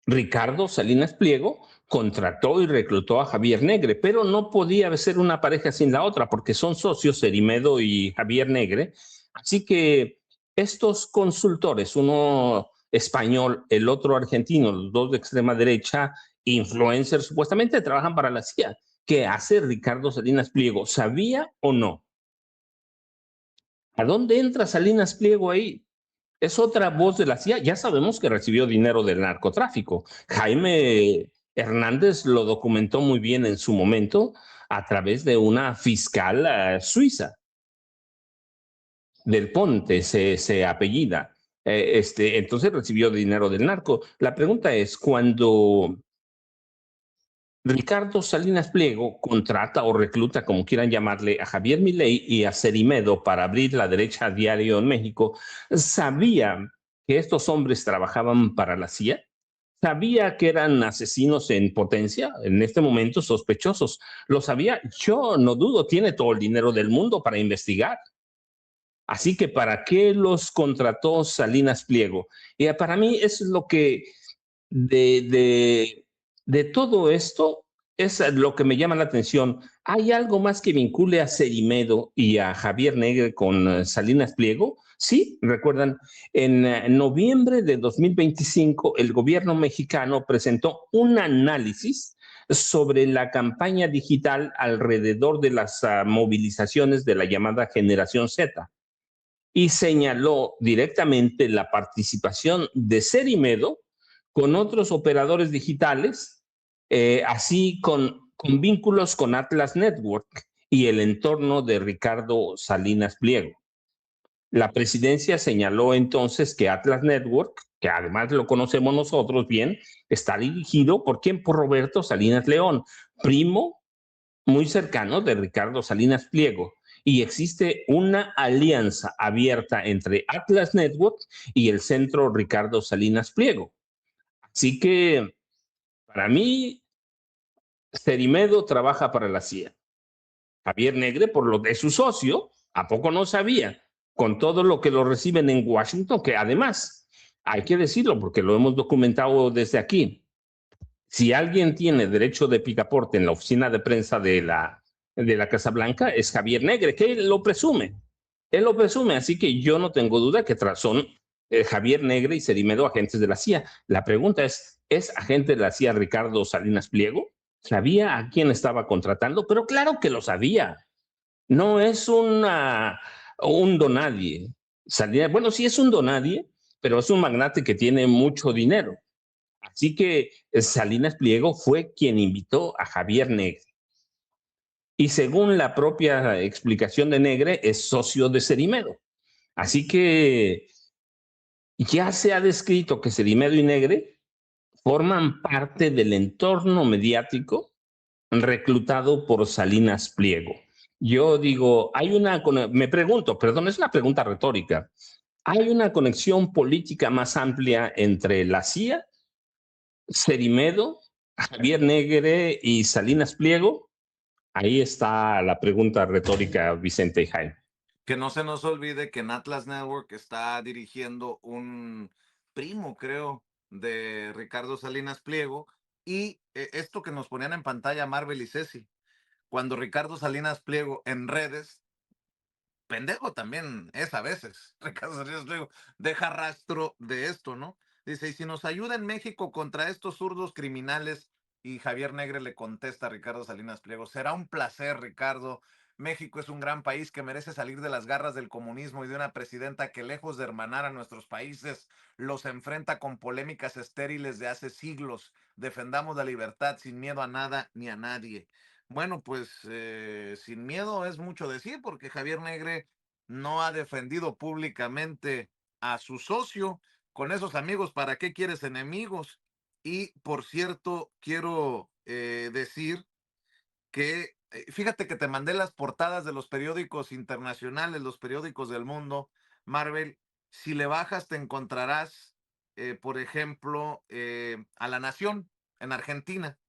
Ricardo Salinas Pliego contrató y reclutó a Javier Negre, pero no podía ser una pareja sin la otra, porque son socios Cerimedo y Javier Negre. Así que estos consultores, uno español, el otro argentino, los dos de extrema derecha, influencers, supuestamente trabajan para la CIA. ¿Qué hace Ricardo Salinas Pliego? ¿Sabía o no? ¿A dónde entra Salinas Pliego ahí? Es otra voz de la CIA. Ya sabemos que recibió dinero del narcotráfico. Jaime Hernández lo documentó muy bien en su momento a través de una fiscal suiza. Del Ponte se apellida. Entonces recibió dinero del narco. La pregunta es, cuando Ricardo Salinas Pliego contrata o recluta, como quieran llamarle, a Javier Milei y a Cerimedo para abrir la derecha diario en México, ¿sabía que estos hombres trabajaban para la CIA? ¿Sabía que eran asesinos en potencia, en este momento sospechosos? ¿Lo sabía? Yo no dudo, tiene todo el dinero del mundo para investigar. Así que, ¿para qué los contrató Salinas Pliego? Y para mí eso es lo que de, de, de todo esto es lo que me llama la atención. ¿Hay algo más que vincule a Cerimedo y a Javier Negre con Salinas Pliego? Sí, recuerdan, en noviembre de 2025 el gobierno mexicano presentó un análisis sobre la campaña digital alrededor de las movilizaciones de la llamada Generación Z y señaló directamente la participación de Cerimedo con otros operadores digitales, así con vínculos con Atlas Network y el entorno de Ricardo Salinas Pliego. La presidencia señaló entonces que Atlas Network, que además lo conocemos nosotros bien, está dirigido por quién, por Roberto Salinas León, primo muy cercano de Ricardo Salinas Pliego, y existe una alianza abierta entre Atlas Network y el centro Ricardo Salinas Pliego. Así que para mí, Cerimedo trabaja para la CIA. Javier Negre, por lo de su socio, ¿a poco no sabía? Con todo lo que lo reciben en Washington, que además, hay que decirlo porque lo hemos documentado desde aquí, si alguien tiene derecho de picaporte en la oficina de prensa de la Casa Blanca, es Javier Negre, que él lo presume. Él lo presume, así que yo no tengo duda que son Javier Negre y Cerimedo agentes de la CIA. La pregunta ¿es agente de la CIA Ricardo Salinas Pliego? ¿Sabía a quién estaba contratando? Pero claro que lo sabía. No es un donadie. Bueno, sí es un donadie, pero es un magnate que tiene mucho dinero. Así que Salinas Pliego fue quien invitó a Javier Negre. Y según la propia explicación de Negre, es socio de Cerimedo. Así que ya se ha descrito que Cerimedo y Negre forman parte del entorno mediático reclutado por Salinas Pliego. Yo digo, me pregunto, perdón, es una pregunta retórica, ¿hay una conexión política más amplia entre la CIA, Cerimedo, Javier Negre y Salinas Pliego? Ahí está la pregunta retórica, Vicente y Jaime. Que no se nos olvide que en Atlas Network está dirigiendo un primo, creo, de Ricardo Salinas Pliego. Y esto que nos ponían en pantalla Marvel y Ceci, cuando Ricardo Salinas Pliego en redes, pendejo también es a veces, Ricardo Salinas Pliego, deja rastro de esto, ¿no? Dice, y si nos ayuda en México contra estos zurdos criminales, y Javier Negre le contesta a Ricardo Salinas Pliego, será un placer, Ricardo. México es un gran país que merece salir de las garras del comunismo y de una presidenta que, lejos de hermanar a nuestros países, los enfrenta con polémicas estériles de hace siglos. Defendamos la libertad sin miedo a nada ni a nadie. Bueno, pues sin miedo es mucho decir, porque Javier Negre no ha defendido públicamente a su socio. Con esos amigos, ¿para qué quieres enemigos? Y por cierto, quiero decir que, fíjate que te mandé las portadas de los periódicos internacionales, los periódicos del mundo, Marvel. Si le bajas, te encontrarás, por ejemplo, a La Nación en Argentina.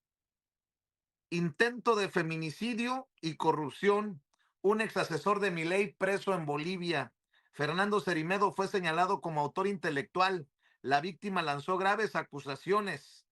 Intento de feminicidio y corrupción. Un exasesor de Milei preso en Bolivia. Fernando Cerimedo fue señalado como autor intelectual. La víctima lanzó graves acusaciones.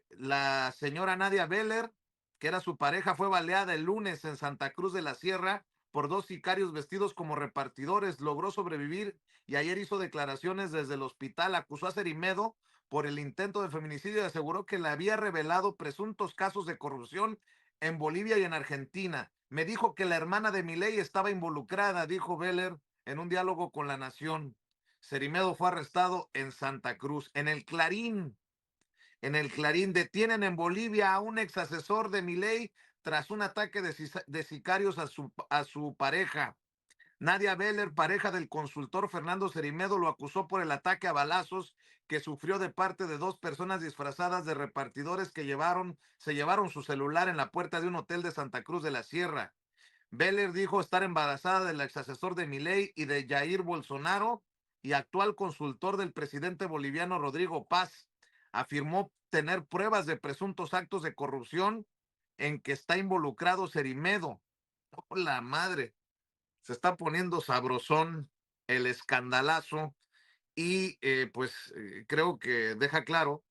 La señora Nadia Beller, que era su pareja, fue baleada el lunes en Santa Cruz de la Sierra por dos sicarios vestidos como repartidores. Logró sobrevivir y ayer hizo declaraciones desde el hospital. Acusó a Cerimedo por el intento de feminicidio y aseguró que le había revelado presuntos casos de corrupción en Bolivia y en Argentina. Me dijo que la hermana de Milei estaba involucrada, dijo Beller en un diálogo con La Nación. Cerimedo fue arrestado en Santa Cruz. En el Clarín, detienen en Bolivia a un ex asesor de Milei tras un ataque de sicarios a su pareja. Nadia Beller, pareja del consultor Fernando Cerimedo, lo acusó por el ataque a balazos que sufrió de parte de dos personas disfrazadas de repartidores que se llevaron su celular en la puerta de un hotel de Santa Cruz de la Sierra. Beller dijo estar embarazada del exasesor de Milei y de Jair Bolsonaro y actual consultor del presidente boliviano Rodrigo Paz. Afirmó tener pruebas de presuntos actos de corrupción en que está involucrado Cerimedo. ¡Oh, la madre! Se está poniendo sabrosón el escandalazo y creo que deja claro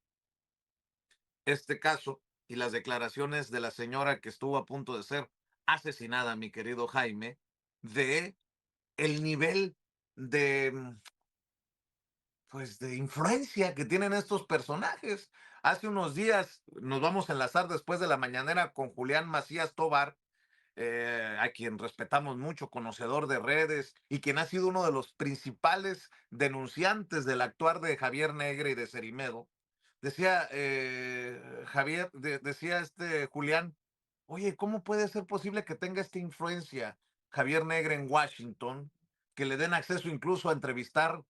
este caso y las declaraciones de la señora que estuvo a punto de ser asesinada, mi querido Jaime, de el nivel de, de influencia que tienen estos personajes. Hace unos días nos vamos a enlazar después de la mañanera con Julián Macías Tobar, a quien respetamos mucho, conocedor de redes y quien ha sido uno de los principales denunciantes del actuar de Javier Negre y de Cerimedo. Decía decía Julián, oye, ¿cómo puede ser posible que tenga esta influencia Javier Negre en Washington, que le den acceso incluso a entrevistar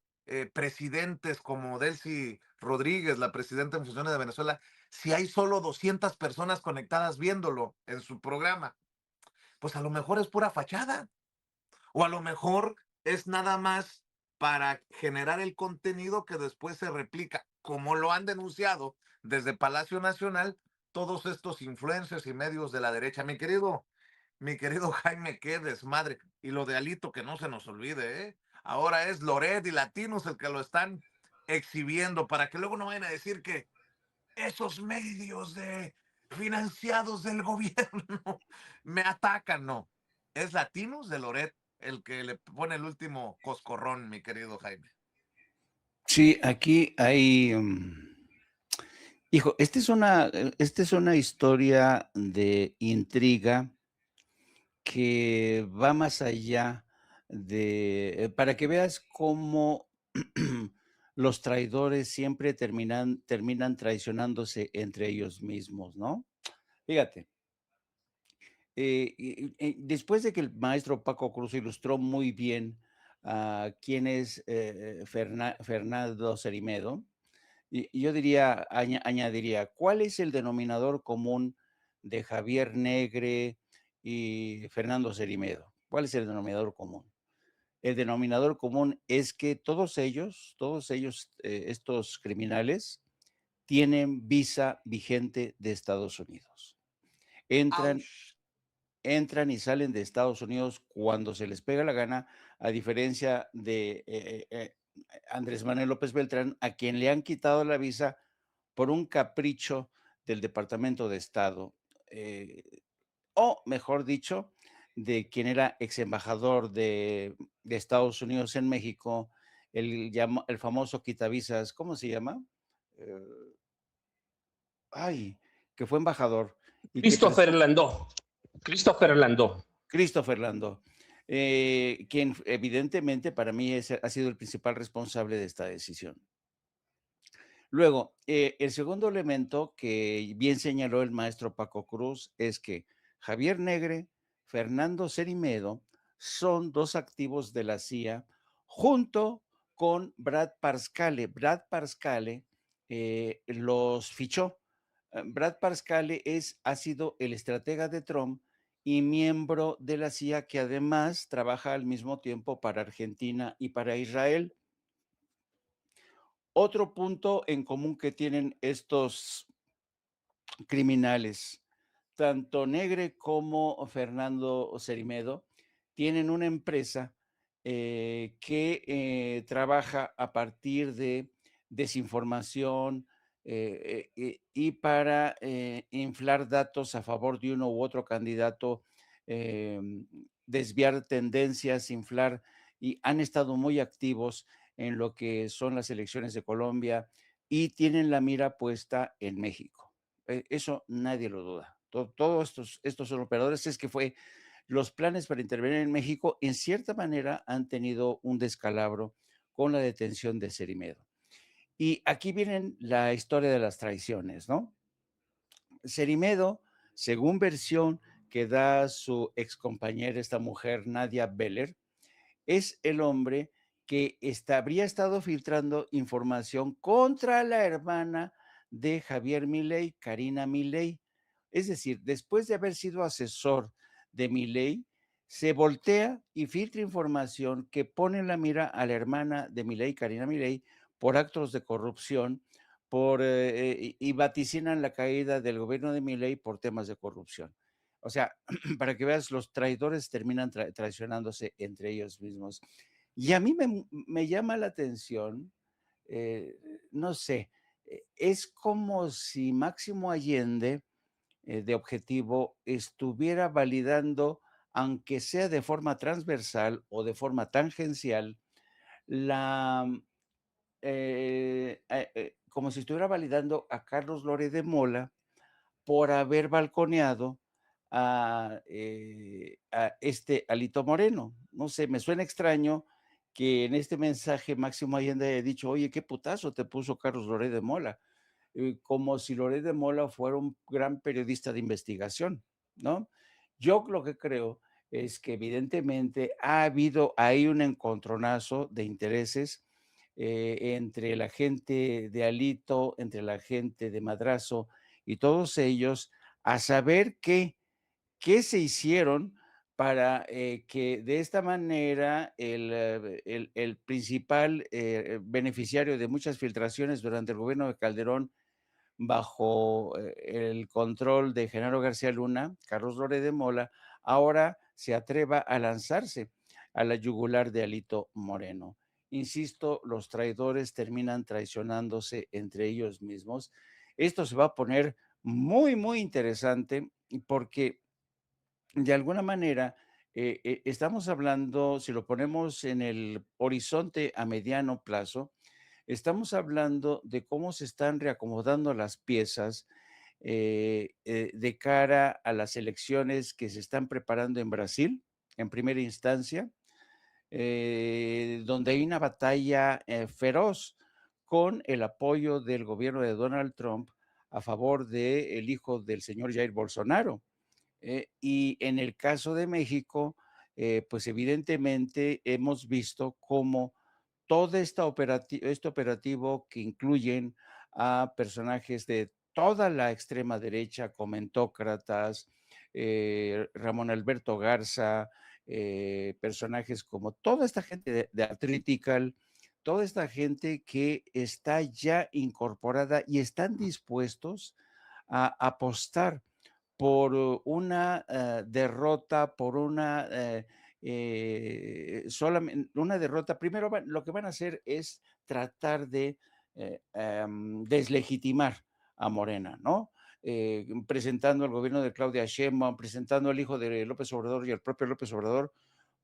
presidentes como Delcy Rodríguez, la presidenta en funciones de Venezuela, si hay solo 200 personas conectadas viéndolo en su programa? Pues a lo mejor es pura fachada, o a lo mejor es nada más para generar el contenido que después se replica, como lo han denunciado desde Palacio Nacional todos estos influencers y medios de la derecha. Mi querido Jaime, qué desmadre. Y lo de Alito, que no se nos olvide, ¿eh? Ahora es Loret y Latinos el que lo están exhibiendo, para que luego no vayan a decir que esos medios financiados del gobierno me atacan. No, es Latinos de Loret el que le pone el último coscorrón, mi querido Jaime. Sí, aquí hay, hijo, esta es una historia de intriga que va más allá de, para que veas cómo los traidores siempre terminan traicionándose entre ellos mismos, ¿no? Fíjate, después de que el maestro Paco Cruz ilustró muy bien quién es Fernando Cerimedo, y yo diría, añadiría, ¿cuál es el denominador común de Javier Negre y Fernando Cerimedo? ¿Cuál es el denominador común? El denominador común es que todos ellos, estos criminales, tienen visa vigente de Estados Unidos. Entran, ¡Auch! entran y salen de Estados Unidos cuando se les pega la gana, a diferencia de Andrés Manuel López Beltrán, a quien le han quitado la visa por un capricho del Departamento de Estado, o mejor dicho, de quien era ex embajador de Estados Unidos en México, el famoso quitavisas, ¿cómo se llama? Eh, ay, que fue embajador y que Christopher Landó. Christopher Landó. Christopher Landó, quien evidentemente para mí ha sido el principal responsable de esta decisión. Luego, el segundo elemento que bien señaló el maestro Paco Cruz es que Javier Negre, Fernando Cerimedo son dos activos de la CIA junto con Brad Parscale. Brad Parscale los fichó. Brad Parscale ha sido el estratega de Trump y miembro de la CIA que además trabaja al mismo tiempo para Argentina y para Israel. Otro punto en común que tienen estos criminales, tanto Negre como Fernando Cerimedo, tienen una empresa que trabaja a partir de desinformación y para inflar datos a favor de uno u otro candidato, desviar tendencias, inflar, y han estado muy activos en lo que son las elecciones de Colombia y tienen la mira puesta en México. Eso nadie lo duda. Todos estos son operadores. Es que los planes para intervenir en México, en cierta manera, han tenido un descalabro con la detención de Cerimedo. Y aquí viene la historia de las traiciones, ¿no? Cerimedo, según versión que da su excompañera, esta mujer, Nadia Beller, es el hombre que habría estado filtrando información contra la hermana de Javier Milei, Karina Milei. Es decir, después de haber sido asesor de Milei, se voltea y filtra información que pone en la mira a la hermana de Milei, Karina Milei, por actos de corrupción, y vaticinan la caída del gobierno de Milei por temas de corrupción. O sea, para que veas, los traidores terminan traicionándose entre ellos mismos. Y a mí me llama la atención, eh, no sé, es como si Máximo Allende, de Objetivo, estuviera validando, aunque sea de forma transversal o de forma tangencial, la, como si estuviera validando a Carlos Loret de Mola por haber balconeado a este Alito Moreno. No sé, me suena extraño que en este mensaje Máximo Allende haya dicho, oye, qué putazo te puso Carlos Loret de Mola, como si Loret de Mola fuera un gran periodista de investigación, ¿no? Yo lo que creo es que evidentemente ha habido ahí un encontronazo de intereses entre la gente de Alito, entre la gente de Madrazo y todos ellos, a saber qué se hicieron para que de esta manera el principal beneficiario de muchas filtraciones durante el gobierno de Calderón, bajo el control de Genaro García Luna, Carlos Loret de Mola, ahora se atreva a lanzarse a la yugular de Alito Moreno. Insisto, los traidores terminan traicionándose entre ellos mismos. Esto se va a poner muy, muy interesante porque de alguna manera estamos hablando, si lo ponemos en el horizonte a mediano plazo, estamos hablando de cómo se están reacomodando las piezas de cara a las elecciones que se están preparando en Brasil, en primera instancia, donde hay una batalla feroz con el apoyo del gobierno de Donald Trump a favor del hijo del señor Jair Bolsonaro. Y en el caso de México, pues evidentemente hemos visto cómo todo este operativo que incluyen a personajes de toda la extrema derecha, comentócratas, Ramón Alberto Garza, personajes como toda esta gente de Artritical, toda esta gente que está ya incorporada y están dispuestos a apostar por una derrota, por una solamente una derrota. Primero lo que van a hacer es tratar de deslegitimar a Morena, ¿no? Presentando al gobierno de Claudia Sheinbaum, presentando al hijo de López Obrador y al propio López Obrador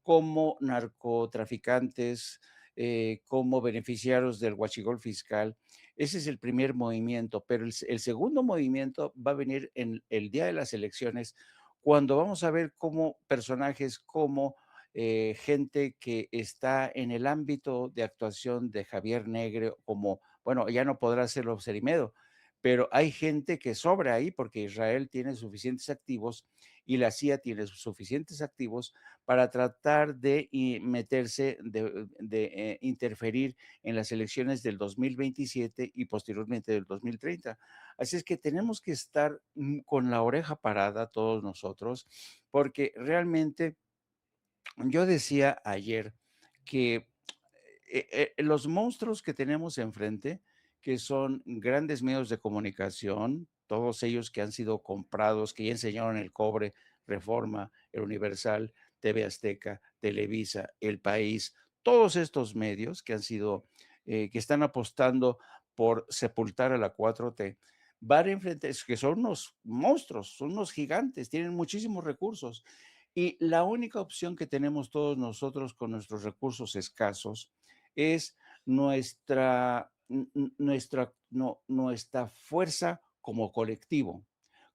como narcotraficantes, como beneficiarios del huachicol fiscal. Ese es el primer movimiento, pero el segundo movimiento va a venir en el día de las elecciones, cuando vamos a ver cómo personajes como gente que está en el ámbito de actuación de Javier Negre, como, bueno, ya no podrá hacerlo Cerimedo, pero hay gente que sobra ahí porque Israel tiene suficientes activos y la CIA tiene suficientes activos para tratar de meterse, de interferir en las elecciones del 2027 y posteriormente del 2030. Así es que tenemos que estar con la oreja parada todos nosotros, porque realmente yo decía ayer que los monstruos que tenemos enfrente, que son grandes medios de comunicación, todos ellos que han sido comprados, que ya enseñaron el cobre, Reforma, el Universal, TV Azteca, Televisa, El País, todos estos medios que han sido, que están apostando por sepultar a la 4T, van a enfrentar, que son unos monstruos, son unos gigantes, tienen muchísimos recursos. Y la única opción que tenemos todos nosotros con nuestros recursos escasos es nuestra fuerza como colectivo,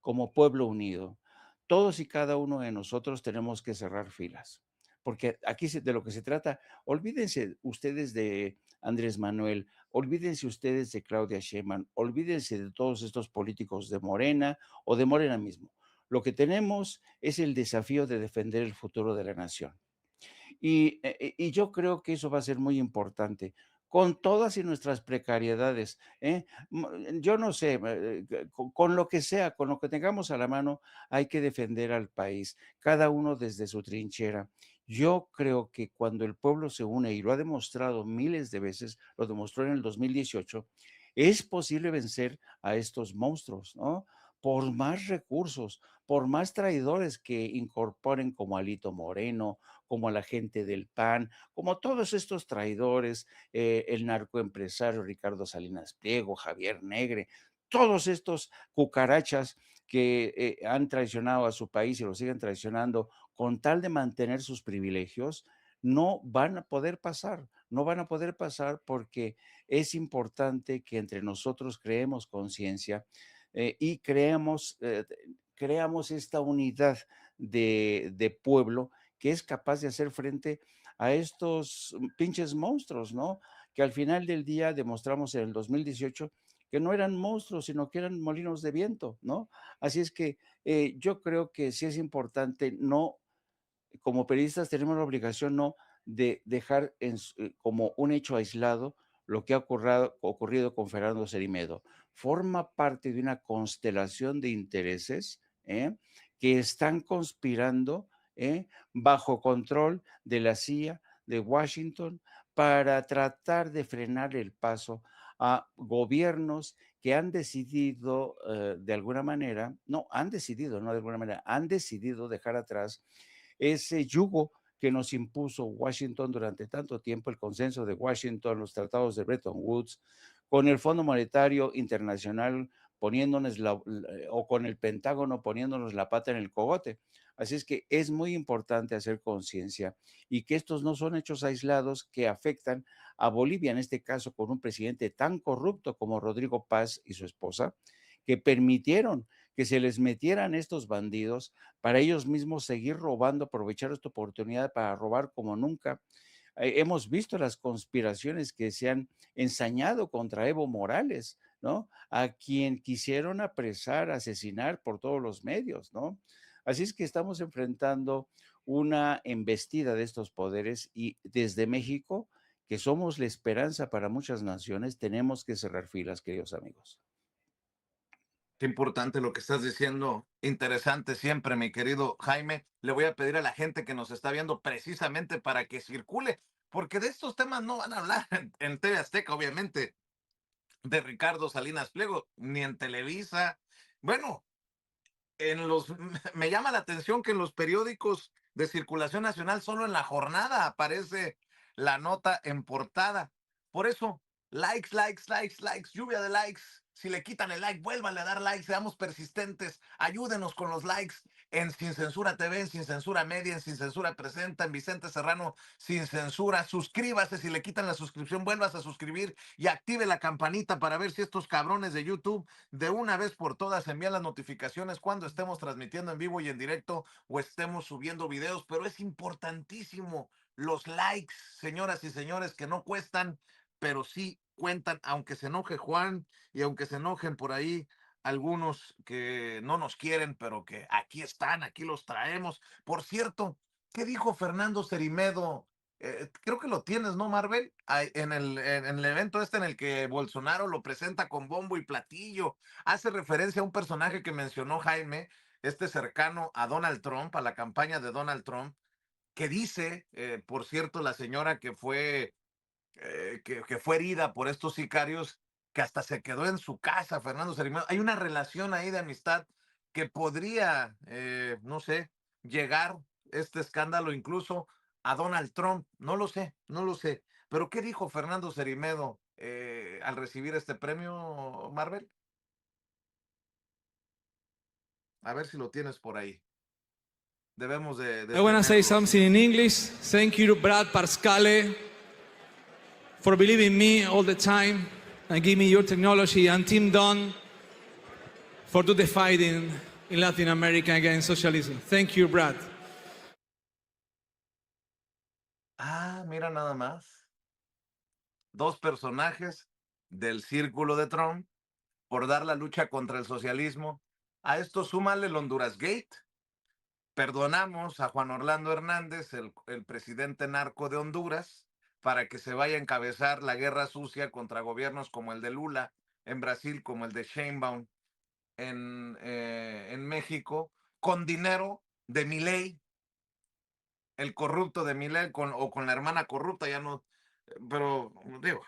como pueblo unido. Todos y cada uno de nosotros tenemos que cerrar filas, porque aquí de lo que se trata, olvídense ustedes de Andrés Manuel, olvídense ustedes de Claudia Sheinbaum, olvídense de todos estos políticos de Morena o de Morena mismo. Lo que tenemos es el desafío de defender el futuro de la nación. Y yo creo que eso va a ser muy importante, con todas y nuestras precariedades, ¿eh? Yo no sé, con lo que sea, con lo que tengamos a la mano, hay que defender al país, cada uno desde su trinchera. Yo creo que cuando el pueblo se une, y lo ha demostrado miles de veces, lo demostró en el 2018, es posible vencer a estos monstruos, ¿no? Por más recursos, por más traidores que incorporen como Alito Moreno, como a la gente del PAN, como todos estos traidores, el narcoempresario Ricardo Salinas Pliego, Javier Negre, todos estos cucarachas que han traicionado a su país y lo siguen traicionando con tal de mantener sus privilegios, no van a poder pasar, no van a poder pasar porque es importante que entre nosotros creemos conciencia y creamos esta unidad de pueblo que es capaz de hacer frente a estos pinches monstruos, ¿no? Que al final del día demostramos en el 2018 que no eran monstruos, sino que eran molinos de viento, ¿no? Así es que yo creo que sí es importante no como periodistas tenemos la obligación no de dejar como un hecho aislado lo que ha ocurrido con Fernando Cerimedo. Forma parte de una constelación de intereses que están conspirando bajo control de la CIA, de Washington, para tratar de frenar el paso a gobiernos que han decidido de alguna manera, no, han decidido, no de alguna manera, han decidido dejar atrás ese yugo que nos impuso Washington durante tanto tiempo, el consenso de Washington, los tratados de Bretton Woods, con el Fondo Monetario Internacional poniéndonos o con el Pentágono poniéndonos la pata en el cogote. Así es que es muy importante hacer conciencia y que estos no son hechos aislados que afectan a Bolivia, en este caso con un presidente tan corrupto como Rodrigo Paz y su esposa, que permitieron que se les metieran estos bandidos para ellos mismos seguir robando, aprovechar esta oportunidad para robar como nunca. Hemos visto las conspiraciones que se han ensañado contra Evo Morales, ¿no? A quien quisieron apresar, asesinar por todos los medios, ¿no? Así es que estamos enfrentando una embestida de estos poderes y desde México, que somos la esperanza para muchas naciones, tenemos que cerrar filas, queridos amigos. Qué importante lo que estás diciendo. Interesante siempre, mi querido Jaime. Le voy a pedir a la gente que nos está viendo precisamente para que circule, porque de estos temas no van a hablar en TV Azteca, obviamente, de Ricardo Salinas Pliego, ni en Televisa. Bueno, me llama la atención que en los periódicos de circulación nacional solo en la jornada aparece la nota en portada. Por eso, likes, likes, likes, likes, lluvia de likes. Si le quitan el like, vuélvanle a dar like, seamos persistentes, ayúdenos con los likes en Sin Censura TV, en Sin Censura Media, en Sin Censura Presenta, en Vicente Serrano Sin Censura. Suscríbase, si le quitan la suscripción, vuelvas a suscribir y active la campanita para ver si estos cabrones de YouTube de una vez por todas envían las notificaciones cuando estemos transmitiendo en vivo y en directo o estemos subiendo videos, pero es importantísimo los likes, señoras y señores, que no cuestan, pero sí cuentan, aunque se enoje Juan y aunque se enojen por ahí algunos que no nos quieren, pero que aquí están, aquí los traemos. Por cierto, ¿qué dijo Fernando Cerimedo? Creo que lo tienes, ¿no, Marvel? En el evento este en el que Bolsonaro lo presenta con bombo y platillo, hace referencia a un personaje que mencionó Jaime, este cercano a Donald Trump, a la campaña de Donald Trump, que dice, por cierto, la señora que fue herida por estos sicarios, que hasta se quedó en su casa, Fernando Cerimedo. Hay una relación ahí de amistad que podría, no sé, llegar este escándalo incluso a Donald Trump. No lo sé, no lo sé. Pero ¿qué dijo Fernando Cerimedo al recibir este premio, Marvel? A ver si lo tienes por ahí. Debemos de I want to say tenerlo. something in English. Thank you, Brad Parscale, for believing in me all the time and give me your technology, and Tim Dunn for do the fighting in Latin America against socialism. Thank you, Brad. Ah, mira nada más. Dos personajes del círculo de Trump por dar la lucha contra el socialismo. A esto súmale el Honduras Gate, perdonamos a Juan Orlando Hernández, el presidente narco de Honduras, para que se vaya a encabezar la guerra sucia contra gobiernos como el de Lula en Brasil, como el de Sheinbaum en México, con dinero de Milei, el corrupto de Milei, o con la hermana corrupta, ya no, pero digo,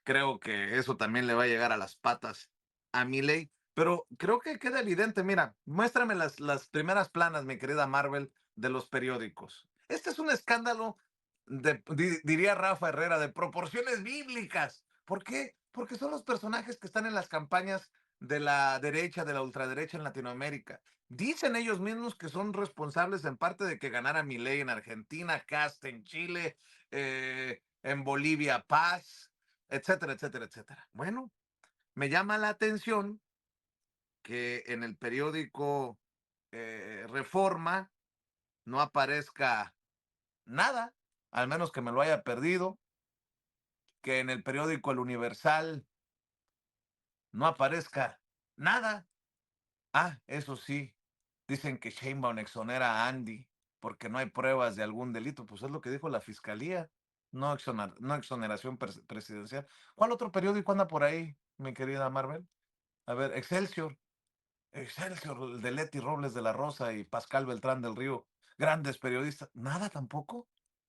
creo que eso también le va a llegar a las patas a Milei, pero creo que queda evidente. Mira, muéstrame las primeras planas, mi querida Marvel, de los periódicos. Este es un escándalo, diría Rafa Herrera, de proporciones bíblicas. ¿Por qué? Porque son los personajes que están en las campañas de la derecha, de la ultraderecha en Latinoamérica. Dicen ellos mismos que son responsables en parte de que ganara Milei en Argentina, Cast en Chile, en Bolivia Paz, etcétera, etcétera, etcétera. Bueno, me llama la atención que en el periódico Reforma no aparezca nada, al menos que me lo haya perdido, que en el periódico El Universal no aparezca nada. Ah, eso sí, dicen que Sheinbaum exonera a Andy porque no hay pruebas de algún delito. Pues es lo que dijo la fiscalía, no exoneración presidencial. ¿Cuál otro periódico anda por ahí, mi querida Marvel? A ver, Excelsior, el de Leti Robles de la Rosa y Pascal Beltrán del Río, grandes periodistas. Nada tampoco.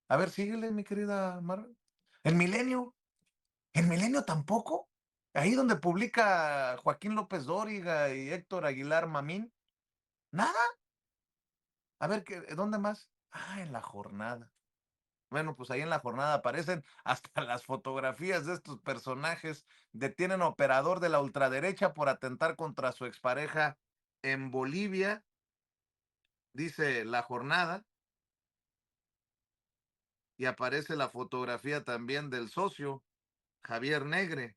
A ver, síguele, mi querida Marvel. El Milenio, el Milenio tampoco. Ahí donde publica Joaquín López Dóriga y Héctor Aguilar Mamín. Nada. A ver, ¿dónde más? Ah, en La Jornada. Bueno, pues ahí en La Jornada aparecen hasta las fotografías de estos personajes. Detienen a operador de la ultraderecha por atentar contra su expareja en Bolivia, dice La Jornada, y aparece la fotografía también del socio, Javier Negre.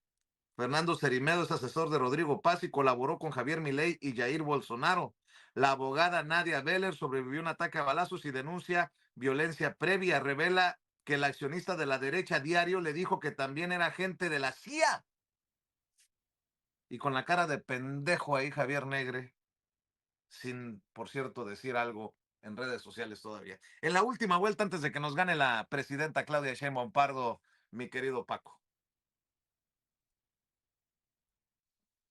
Fernando Cerimedo es asesor de Rodrigo Paz y colaboró con Javier Milei y Jair Bolsonaro. La abogada Nadia Beller sobrevivió a un ataque a balazos y denuncia violencia previa. Revela que el accionista de la derecha Diario le dijo que también era agente de la CIA. Y con la cara de pendejo ahí Javier Negre, sin, por cierto, decir algo en redes sociales todavía. En la última vuelta, antes de que nos gane la presidenta Claudia Sheinbaum Pardo, mi querido Paco.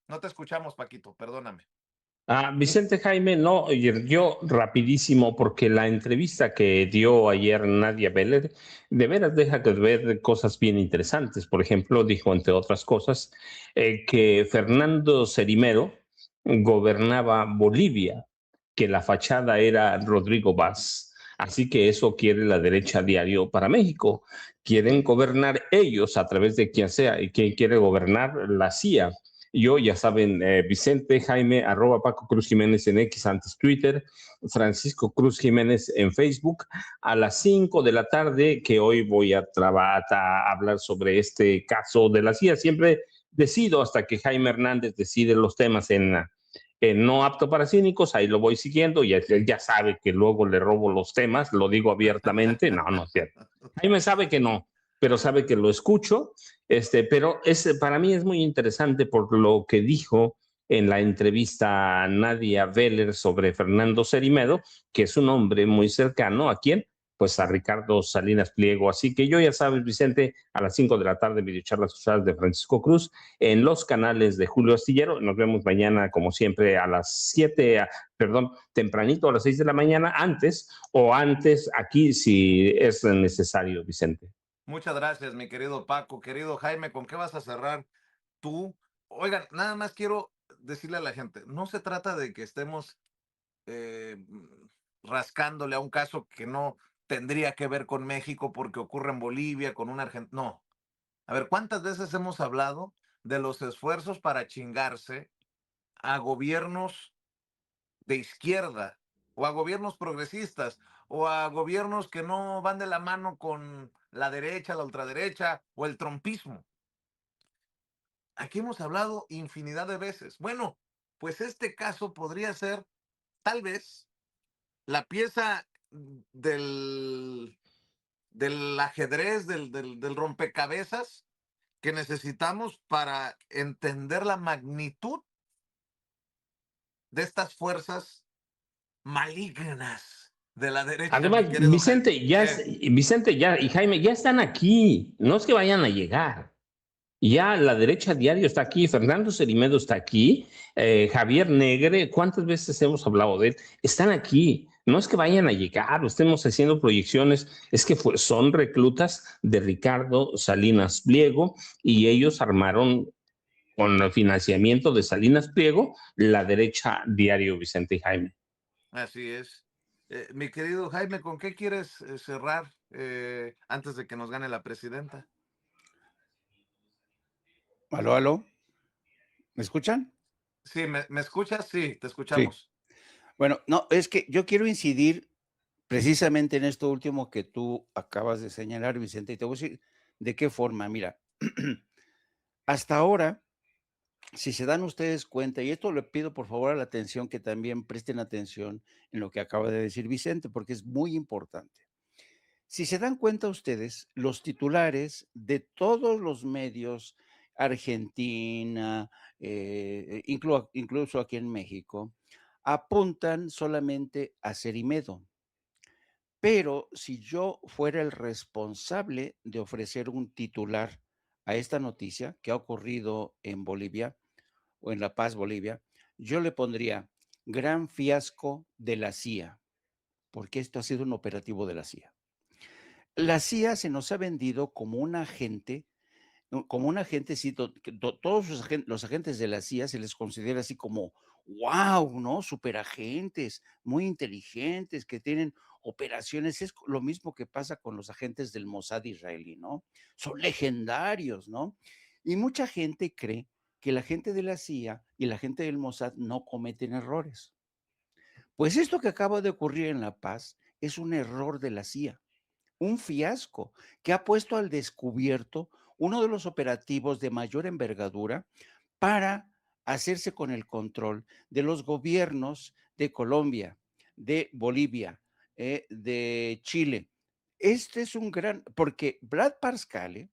No te escuchamos, Paquito, perdóname. Vicente Jaime, no, yo rapidísimo, porque la entrevista que dio ayer Nadia Beller, de veras deja que ver cosas bien interesantes. Por ejemplo, dijo, entre otras cosas, que Fernando Cerimero gobernaba Bolivia, que la fachada era Rodrigo Vaz. Así que eso quiere la derecha Diario para México. Quieren gobernar ellos a través de quien sea, y quien quiere gobernar la CIA. Yo, ya saben, Vicente Jaime, @Paco Cruz Jiménez en X, antes Twitter, Francisco Cruz Jiménez en Facebook, a las 5 de la tarde, que hoy voy a hablar sobre este caso de la CIA. Siempre decido hasta que Jaime Hernández decide los temas en No Apto para Cínicos, ahí lo voy siguiendo, y él ya sabe que luego le robo los temas, lo digo abiertamente, no es cierto. Jaime sabe que no, pero sabe que lo escucho, pero para mí es muy interesante por lo que dijo en la entrevista a Nadia Beller sobre Fernando Cerimedo, que es un hombre muy cercano a quién, pues a Ricardo Salinas Pliego. Así que yo, ya sabes, Vicente, a las 5 de la tarde, videocharlas sociales de Francisco Cruz en los canales de Julio Astillero. Nos vemos mañana, como siempre, a las 7, tempranito, a las 6 de la mañana, antes aquí, si es necesario, Vicente. Muchas gracias, mi querido Paco. Querido Jaime, ¿con qué vas a cerrar tú? Oigan, nada más quiero decirle a la gente, no se trata de que estemos rascándole a un caso que no tendría que ver con México porque ocurre en Bolivia, con un argentino. No. A ver, ¿cuántas veces hemos hablado de los esfuerzos para chingarse a gobiernos de izquierda o a gobiernos progresistas o a gobiernos que no van de la mano con la derecha, la ultraderecha o el trompismo? Aquí hemos hablado infinidad de veces. Bueno, pues este caso podría ser tal vez la pieza del ajedrez, del rompecabezas que necesitamos para entender la magnitud de estas fuerzas malignas de la derecha, mi Además, querido Jaime. Vicente ya y Jaime ya están aquí, no es que vayan a llegar. Ya la derecha diario está aquí, Fernando Cerimedo está aquí, Javier Negre, ¿cuántas veces hemos hablado de él? Están aquí, no es que vayan a llegar o estemos haciendo proyecciones, es que son reclutas de Ricardo Salinas Pliego y ellos armaron con el financiamiento de Salinas Pliego la derecha diario Vicente y Jaime. Así es. Mi querido Jaime, ¿con qué quieres cerrar antes de que nos gane la presidenta? Aló, aló, ¿me escuchan? Sí, ¿me escuchas? Sí, te Sí. escuchamos. Bueno, no, es que yo quiero incidir precisamente en esto último que tú acabas de señalar, Vicente, y te voy a decir de qué forma. Mira, hasta ahora, si se dan ustedes cuenta, y esto le pido por favor a la atención, que también presten atención en lo que acaba de decir Vicente, porque es muy importante. Si se dan cuenta ustedes, los titulares de todos los medios, Argentina, incluso aquí en México, apuntan solamente a Cerimedo. Pero si yo fuera el responsable de ofrecer un titular a esta noticia que ha ocurrido en Bolivia o en La Paz, Bolivia, yo le pondría gran fiasco de la CIA, porque esto ha sido un operativo de la CIA. La CIA se nos ha vendido como un agente, ¿no? Como un agente, sí, todos los agentes de la CIA se les considera así como, wow, ¿no? Superagentes, muy inteligentes, que tienen operaciones. Es lo mismo que pasa con los agentes del Mossad israelí, ¿no? Son legendarios, ¿no? Y mucha gente cree que la gente de la CIA y la gente del Mossad no cometen errores. Pues esto que acaba de ocurrir en La Paz es un error de la CIA, un fiasco que ha puesto al descubierto uno de los operativos de mayor envergadura para hacerse con el control de los gobiernos de Colombia, de Bolivia, de Chile. Este es un gran, porque Brad Parscale,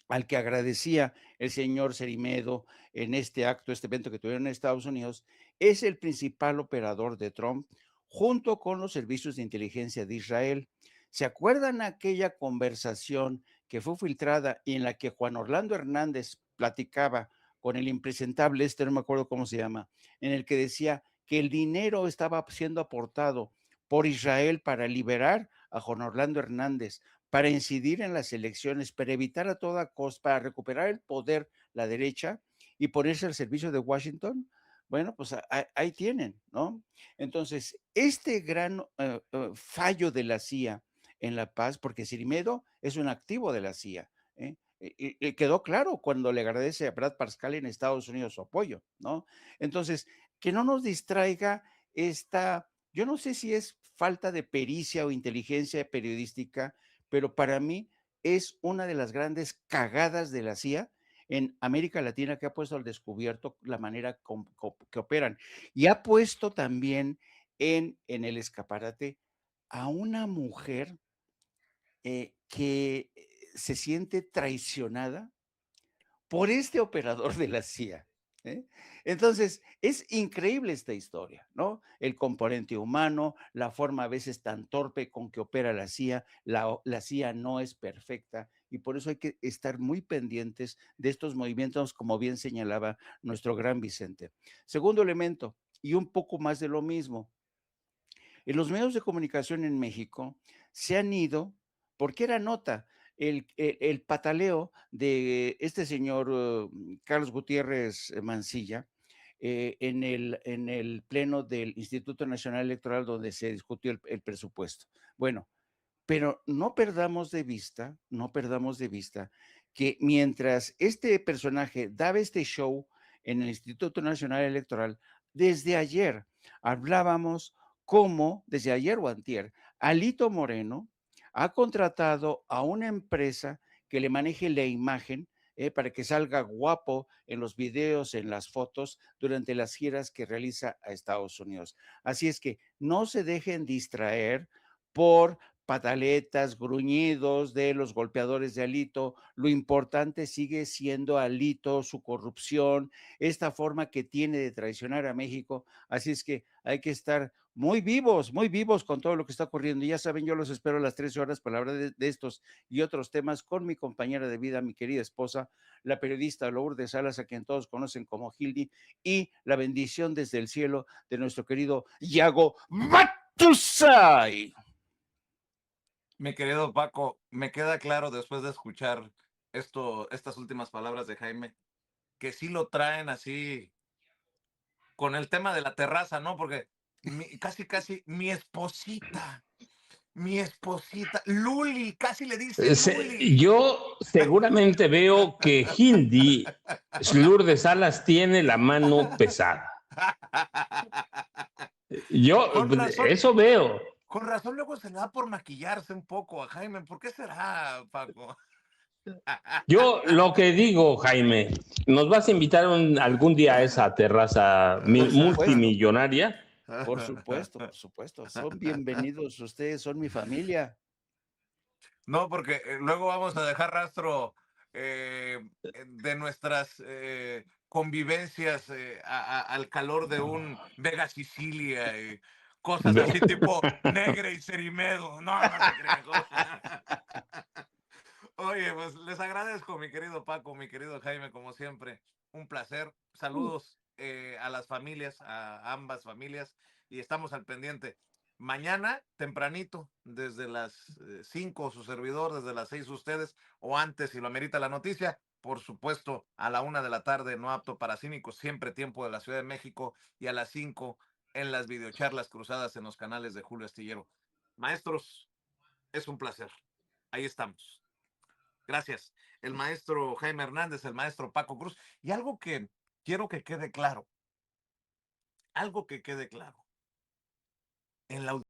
al que agradecía el señor Cerimedo en este acto, este evento que tuvieron en Estados Unidos, es el principal operador de Trump, junto con los servicios de inteligencia de Israel. ¿Se acuerdan aquella conversación que fue filtrada y en la que Juan Orlando Hernández platicaba con el impresentable, no me acuerdo cómo se llama, en el que decía que el dinero estaba siendo aportado por Israel para liberar a Juan Orlando Hernández, para incidir en las elecciones, para evitar a toda costa, para recuperar el poder la derecha y ponerse al servicio de Washington? Bueno, pues ahí tienen, ¿no? Entonces, este gran fallo de la CIA en La Paz, porque Cerimedo es un activo de la CIA, ¿eh? Y quedó claro cuando le agradece a Brad Parscale en Estados Unidos su apoyo, ¿no? Entonces, que no nos distraiga esta, yo no sé si es falta de pericia o inteligencia periodística, pero para mí es una de las grandes cagadas de la CIA en América Latina, que ha puesto al descubierto la manera que operan y ha puesto también en el escaparate a una mujer que se siente traicionada por este operador de la CIA. ¿Eh? Entonces, es increíble esta historia, ¿no? El componente humano, la forma a veces tan torpe con que opera la CIA, la CIA no es perfecta y por eso hay que estar muy pendientes de estos movimientos, como bien señalaba nuestro gran Vicente. Segundo elemento, y un poco más de lo mismo, en los medios de comunicación en México se han ido, porque era nota, el pataleo de este señor Carlos Gutiérrez Mancilla en el pleno del Instituto Nacional Electoral donde se discutió el presupuesto. Bueno, pero no perdamos de vista que mientras este personaje daba este show en el Instituto Nacional Electoral, desde ayer hablábamos cómo, desde ayer o antier, Alito Moreno ha contratado a una empresa que le maneje la imagen para que salga guapo en los videos, en las fotos, durante las giras que realiza a Estados Unidos. Así es que no se dejen distraer por pataletas, gruñidos de los golpeadores de Alito. Lo importante sigue siendo Alito, su corrupción, esta forma que tiene de traicionar a México. Así es que hay que estar muy vivos con todo lo que está ocurriendo. Y ya saben, yo los espero a las 13 horas para hablar de estos y otros temas con mi compañera de vida, mi querida esposa, la periodista Lourdes Salas, a quien todos conocen como Hildy, y la bendición desde el cielo de nuestro querido Yago Matusay. Mi querido Paco, me queda claro después de escuchar estas últimas palabras de Jaime, que sí lo traen así con el tema de la terraza, ¿no? Porque casi mi esposita, Luli, casi le dice Luli. Yo seguramente veo que Hildy, Lourdes Salas, tiene la mano pesada. Yo Con razón, eso veo. con razón luego se le da por maquillarse un poco a Jaime. ¿Por qué será, Paco? Yo lo que digo, Jaime, ¿nos vas a invitar algún día a esa terraza multimillonaria? Por supuesto. Son bienvenidos, ustedes son mi familia. No, porque luego vamos a dejar rastro de nuestras convivencias al calor de un Vega Sicilia y cosas así tipo Negre y Cerimedo. No te creo. Oye, pues les agradezco, mi querido Paco, mi querido Jaime, como siempre. Un placer. Saludos a las familias, a ambas familias, y estamos al pendiente. Mañana, tempranito, desde las 5 su servidor, desde las 6 ustedes, o antes, si lo amerita la noticia, por supuesto, a la 1 de la tarde, no apto para cínicos, siempre tiempo de la Ciudad de México, y a las 5 en las videocharlas cruzadas en los canales de Julio Astillero. Maestros, es un placer. Ahí estamos. Gracias. El maestro Jaime Hernández, el maestro Paco Cruz. Y algo que quiero que quede claro. En la